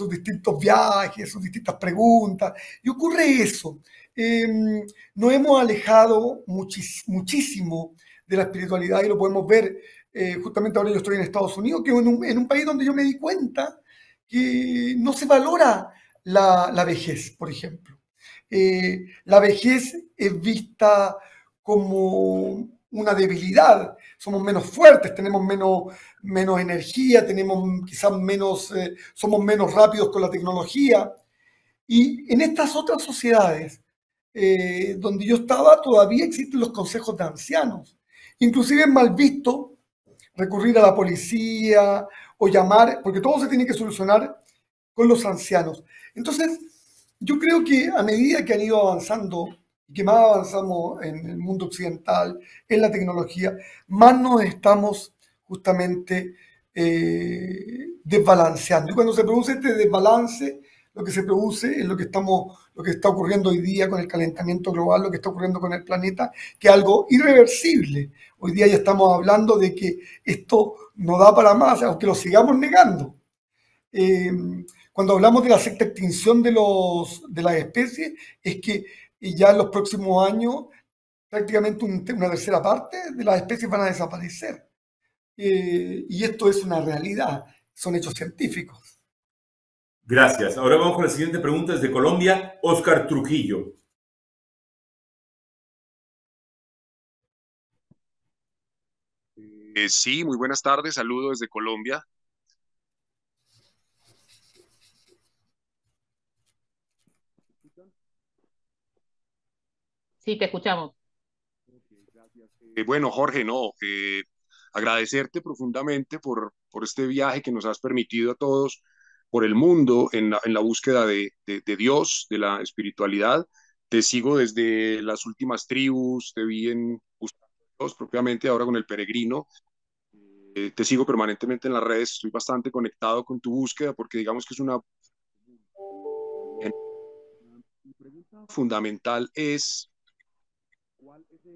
distintos viajes, sus distintas preguntas, y ocurre eso. Nos hemos alejado muchísimo de la espiritualidad y lo podemos ver. Justamente ahora yo estoy en Estados Unidos, que es en un país donde yo me di cuenta que no se valora la vejez, por ejemplo. La vejez es vista como una debilidad, somos menos fuertes, tenemos menos energía, tenemos quizás somos menos rápidos con la tecnología. Y en estas otras sociedades donde yo estaba todavía existen los consejos de ancianos. Inclusive es mal visto recurrir a la policía o llamar, porque todo se tiene que solucionar con los ancianos. Entonces, yo creo que a medida que han ido avanzando y que más avanzamos en el mundo occidental, en la tecnología, más nos estamos justamente desbalanceando. Y cuando se produce este desbalance, lo que se produce es lo que está ocurriendo hoy día con el calentamiento global, lo que está ocurriendo con el planeta, que es algo irreversible. Hoy día ya estamos hablando de que esto no da para más, aunque lo sigamos negando. Cuando hablamos de la sexta extinción de las especies, es que ya en los próximos años prácticamente una tercera parte de las especies van a desaparecer. Y esto es una realidad, son hechos científicos. Gracias. Ahora vamos con la siguiente pregunta desde Colombia, Oscar Trujillo. Sí, muy buenas tardes, saludo desde Colombia. Sí, te escuchamos. Bueno, Jorge, no, agradecerte profundamente por este viaje que nos has permitido a todos por el mundo en la búsqueda de Dios, de la espiritualidad. Te sigo desde las últimas tribus, te vi en Buscando a Dios, propiamente ahora con El Peregrino. Te sigo permanentemente en las redes, estoy bastante conectado con tu búsqueda porque digamos que es una pregunta fundamental es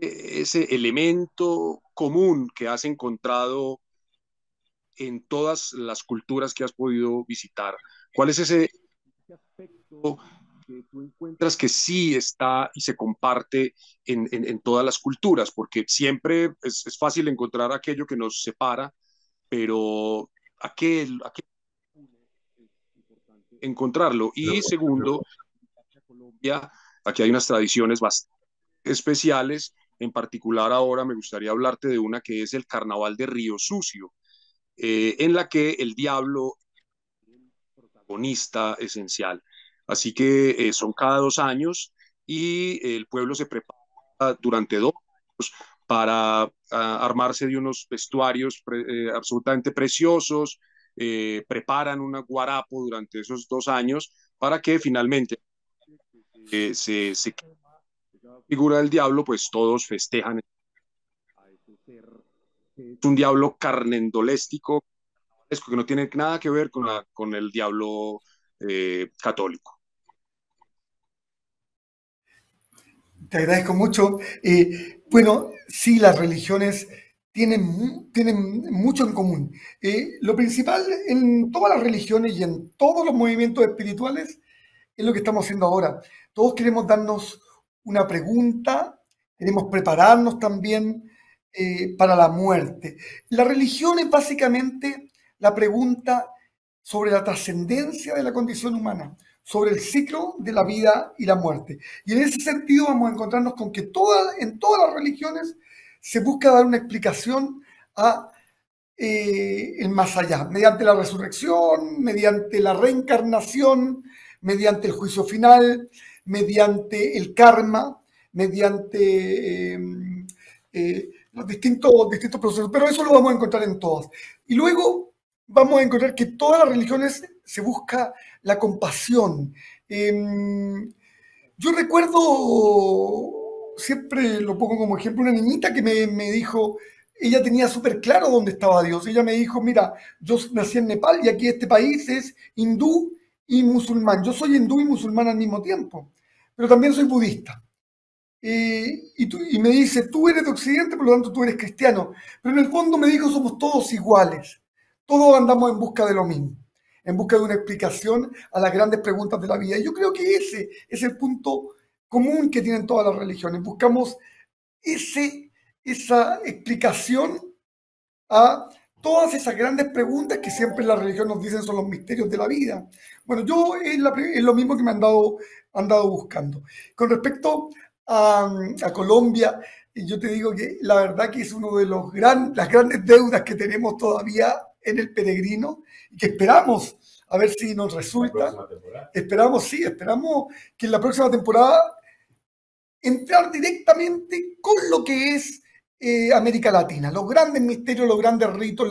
ese elemento común que has encontrado en todas las culturas que has podido visitar. ¿Cuál es ese aspecto que tú encuentras que sí está y se comparte en todas las culturas? Porque siempre es fácil encontrar aquello que nos separa, pero aquel encontrarlo. Y segundo, Colombia, aquí hay unas tradiciones bastante especiales. En particular, ahora me gustaría hablarte de una que es el Carnaval de Río Sucio, en la que el diablo es el protagonista esencial. Así que son cada 2 años y el pueblo se prepara durante 2 años para armarse de unos vestuarios absolutamente preciosos, preparan una guarapo durante esos 2 años para que finalmente se figura del diablo, pues todos festejan a ese ser. Es un diablo carnendoléstico que no tiene nada que ver con el diablo católico. Te agradezco mucho. Bueno, sí, las religiones tienen mucho en común. Lo principal en todas las religiones y en todos los movimientos espirituales es lo que estamos haciendo ahora. Todos queremos darnos una pregunta, queremos prepararnos también para la muerte. La religión es básicamente la pregunta sobre la trascendencia de la condición humana, sobre el ciclo de la vida y la muerte. Y en ese sentido vamos a encontrarnos con que en todas las religiones se busca dar una explicación a el más allá, mediante la resurrección, mediante la reencarnación, mediante el juicio final, mediante el karma, mediante los distintos procesos. Pero eso lo vamos a encontrar en todas. Y luego vamos a encontrar que todas las religiones se busca la compasión. Yo recuerdo, siempre lo pongo como ejemplo, una niñita que me dijo, ella tenía súper claro dónde estaba Dios. Ella me dijo, mira, yo nací en Nepal y aquí este país es hindú y musulmán. Yo soy hindú y musulmán al mismo tiempo, pero también soy budista. Y me dice, tú eres de Occidente, por lo tanto tú eres cristiano. Pero en el fondo me dijo, somos todos iguales. Todos andamos en busca de lo mismo, en busca de una explicación a las grandes preguntas de la vida. Y yo creo que ese es el punto común que tienen todas las religiones. Buscamos esa explicación a todas esas grandes preguntas que siempre la religión nos dicen son los misterios de la vida. Bueno, yo es lo mismo que me han dado buscando. Con respecto a Colombia, yo te digo que la verdad que es uno de las grandes deudas que tenemos todavía en El Peregrino y que esperamos a ver si nos resulta. Esperamos que en la próxima temporada entrar directamente con lo que es América Latina, los grandes misterios, los grandes ritos,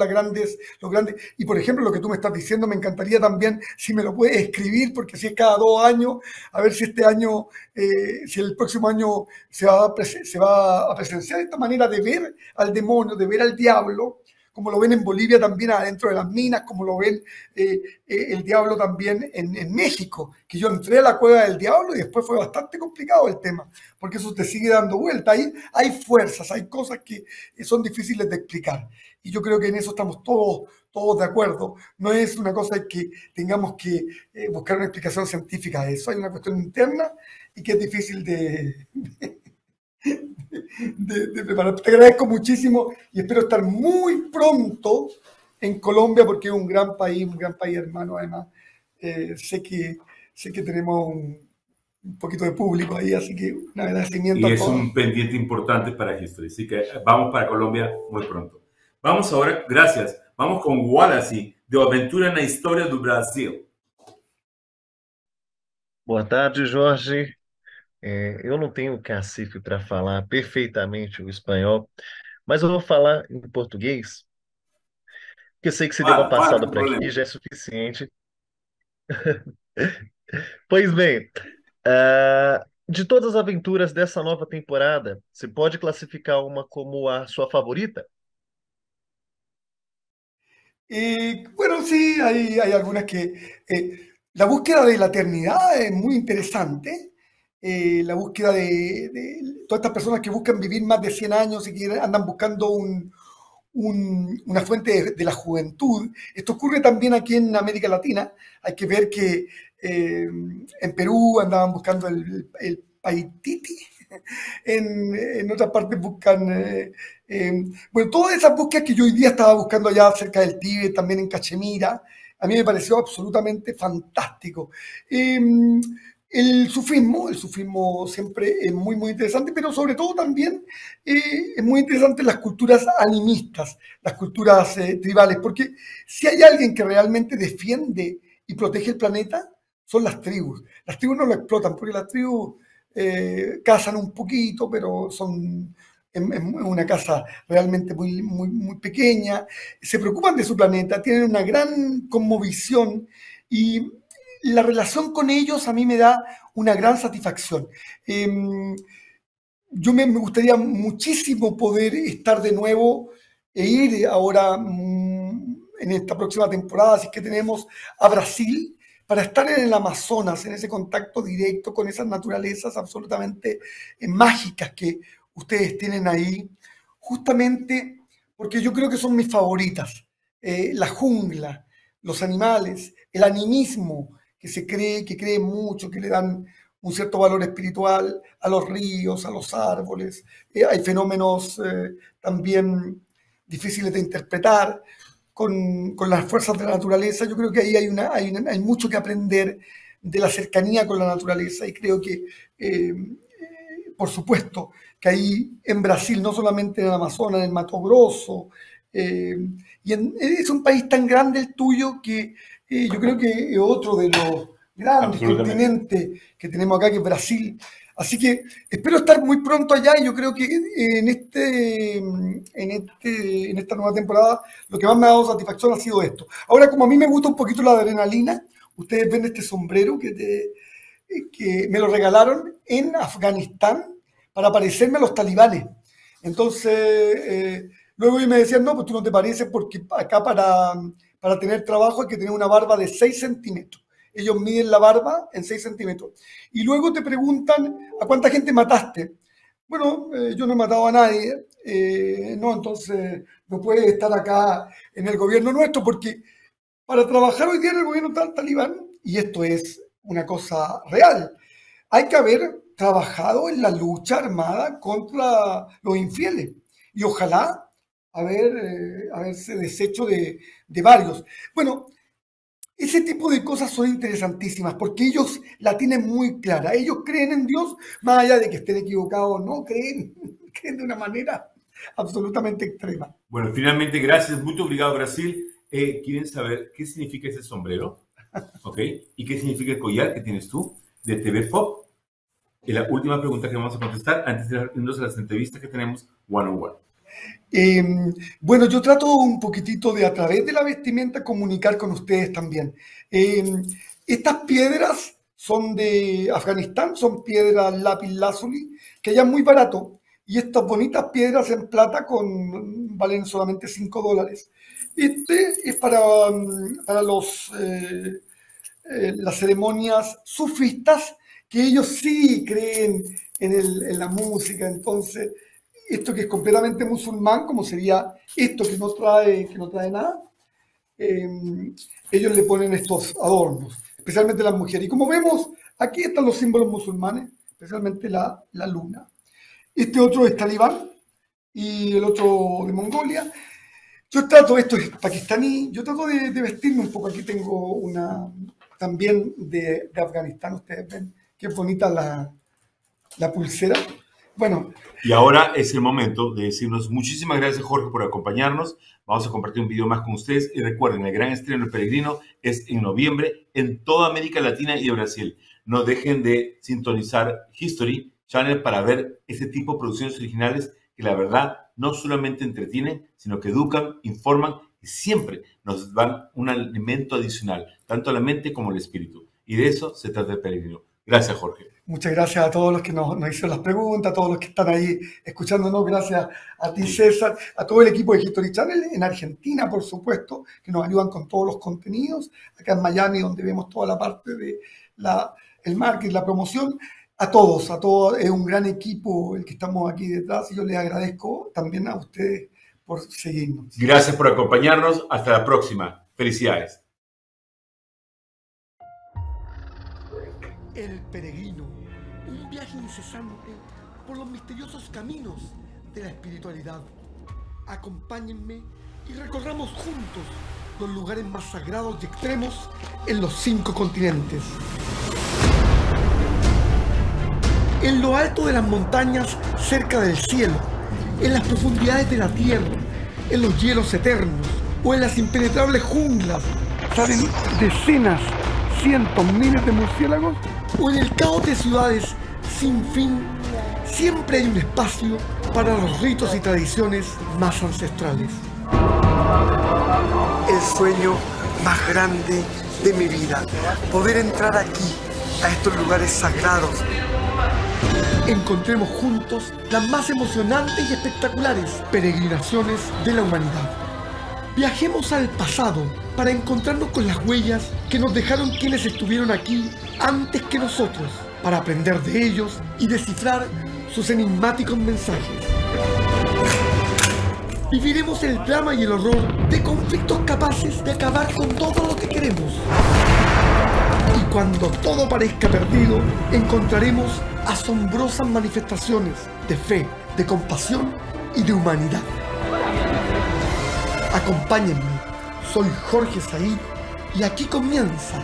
y por ejemplo lo que tú me estás diciendo, me encantaría también si me lo puedes escribir, porque si es cada 2 años, a ver si este año, si el próximo año se va a presenciar esta manera de ver al demonio, de ver al diablo, como lo ven en Bolivia también adentro de las minas, como lo ven el diablo también en México, que yo entré a la cueva del diablo y después fue bastante complicado el tema, porque eso te sigue dando vuelta. Ahí hay fuerzas, hay cosas que son difíciles de explicar. Y yo creo que en eso estamos todos de acuerdo. No es una cosa que tengamos que buscar una explicación científica a eso. Hay una cuestión interna y que es difícil de preparar. Te agradezco muchísimo y espero estar muy pronto en Colombia porque es un gran país hermano. Además, sé que tenemos un poquito de público ahí, así que un agradecimiento y a es todos. un pendiente importante para History, así que vamos para Colombia muy pronto. Vamos ahora, gracias, vamos com Wallace, de Aventura na História do Brasil. Boa tarde, Jorge. Eu não tenho cacife para falar perfeitamente o espanhol, mas eu vou falar em português, porque eu sei que se deu uma passada com por aqui problema. já é suficiente. Pois bem, de todas as aventuras dessa nova temporada, você pode classificar uma como a sua favorita? Bueno, sí, hay algunas que... la búsqueda de la eternidad es muy interesante. La búsqueda de todas estas personas que buscan vivir más de 100 años y que andan buscando una fuente de la juventud. Esto ocurre también aquí en América Latina. Hay que ver que en Perú andaban buscando el paititi. En otras partes buscan, bueno, todas esas búsquedas que yo hoy día estaba buscando allá cerca del Tíbet, también en Cachemira, a mí me pareció absolutamente fantástico. El sufismo siempre es muy, muy interesante, pero sobre todo también es muy interesante las culturas animistas, las culturas tribales, porque si hay alguien que realmente defiende y protege el planeta, son las tribus. Las tribus no lo explotan, porque las tribus cazan un poquito, pero son una casa realmente muy, muy, muy pequeña. Se preocupan de su planeta, tienen una gran cosmovisión y la relación con ellos a mí me da una gran satisfacción. Yo me gustaría muchísimo poder estar de nuevo e ir ahora en esta próxima temporada, si es que tenemos, a Brasil, para estar en el Amazonas, en ese contacto directo con esas naturalezas absolutamente mágicas que ustedes tienen ahí, justamente porque yo creo que son mis favoritas. La jungla, los animales, el animismo, que cree mucho, que le dan un cierto valor espiritual a los ríos, a los árboles. Hay fenómenos también difíciles de interpretar con las fuerzas de la naturaleza. Yo creo que ahí hay mucho que aprender de la cercanía con la naturaleza y creo que, por supuesto, que ahí en Brasil, no solamente en el Amazonas, en el Mato Grosso, es un país tan grande el tuyo que yo creo que es otro de los grandes continentes que tenemos acá, que es Brasil. Así que espero estar muy pronto allá y yo creo que en esta nueva temporada lo que más me ha dado satisfacción ha sido esto. Ahora, como a mí me gusta un poquito la adrenalina, ustedes ven este sombrero que me lo regalaron en Afganistán para parecerme a los talibanes. Entonces, luego me decían, no, pues tú no te pareces porque acá para tener trabajo hay que tener una barba de 6 centímetros. Ellos miden la barba en 6 centímetros. Y luego te preguntan, ¿a cuánta gente mataste? Bueno, yo no he matado a nadie. No, entonces no puedes estar acá en el gobierno nuestro, porque para trabajar hoy día en el gobierno talibán, y esto es una cosa real, hay que haber trabajado en la lucha armada contra los infieles. Y ojalá haberse deshecho de varios. Bueno, ese tipo de cosas son interesantísimas porque ellos la tienen muy clara. Ellos creen en Dios, más allá de que estén equivocados, no creen de una manera absolutamente extrema. Bueno, finalmente, gracias. Muy obrigado, Brasil. ¿Quieren saber qué significa ese sombrero? ¿Ok? ¿Y qué significa el collar que tienes tú de TV Pop? Y la última pregunta que vamos a contestar antes de irnos a las entrevistas que tenemos one-on-one. Bueno, yo trato un poquitito de a través de la vestimenta comunicar con ustedes también. Estas piedras son de Afganistán, son piedras lápiz lazuli, que allá es muy barato. Y estas bonitas piedras en plata valen solamente $5. Este es para las ceremonias sufistas, que ellos sí creen en la música. Entonces, esto que es completamente musulmán, como sería esto que no trae nada, ellos le ponen estos adornos, especialmente las mujeres. Y como vemos, aquí están los símbolos musulmanes, especialmente la luna. Este otro es talibán y el otro de Mongolia. Esto es pakistaní, yo trato de vestirme un poco. Aquí tengo una también de Afganistán, ustedes ven qué bonita la pulsera. Bueno. Y ahora es el momento de decirnos muchísimas gracias, Jorge, por acompañarnos. Vamos a compartir un video más con ustedes. Y recuerden, el gran estreno del Peregrino es en noviembre en toda América Latina y Brasil. No dejen de sintonizar History Channel para ver este tipo de producciones originales que la verdad no solamente entretienen, sino que educan, informan y siempre nos dan un alimento adicional, tanto a la mente como al espíritu. Y de eso se trata el Peregrino. Gracias, Jorge. Muchas gracias a todos los que nos hicieron las preguntas, a todos los que están ahí escuchándonos. Gracias a ti, César, a todo el equipo de History Channel en Argentina, por supuesto, que nos ayudan con todos los contenidos. Acá en Miami, donde vemos toda la parte de el marketing, la promoción. A todos, es un gran equipo el que estamos aquí detrás y yo les agradezco también a ustedes por seguirnos. Gracias por acompañarnos. Hasta la próxima. Felicidades. El Peregrino, un viaje incesante por los misteriosos caminos de la espiritualidad. Acompáñenme y recorramos juntos los lugares más sagrados y extremos en los 5 continentes. En lo alto de las montañas, cerca del cielo, en las profundidades de la tierra, en los hielos eternos o en las impenetrables junglas, ¿saben? Decenas, cientos, miles de murciélagos, o en el caos de ciudades sin fin, siempre hay un espacio para los ritos y tradiciones más ancestrales. El sueño más grande de mi vida, poder entrar aquí, a estos lugares sagrados. Encontremos juntos las más emocionantes y espectaculares peregrinaciones de la humanidad. Viajemos al pasado para encontrarnos con las huellas que nos dejaron quienes estuvieron aquí antes que nosotros, para aprender de ellos y descifrar sus enigmáticos mensajes. Viviremos el drama y el horror de conflictos capaces de acabar con todo lo que queremos. Y cuando todo parezca perdido, encontraremos asombrosas manifestaciones de fe, de compasión y de humanidad. Acompáñenme, soy Jorge Said y aquí comienza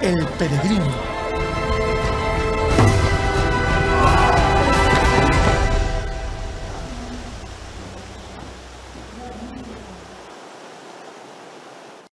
El Peregrino.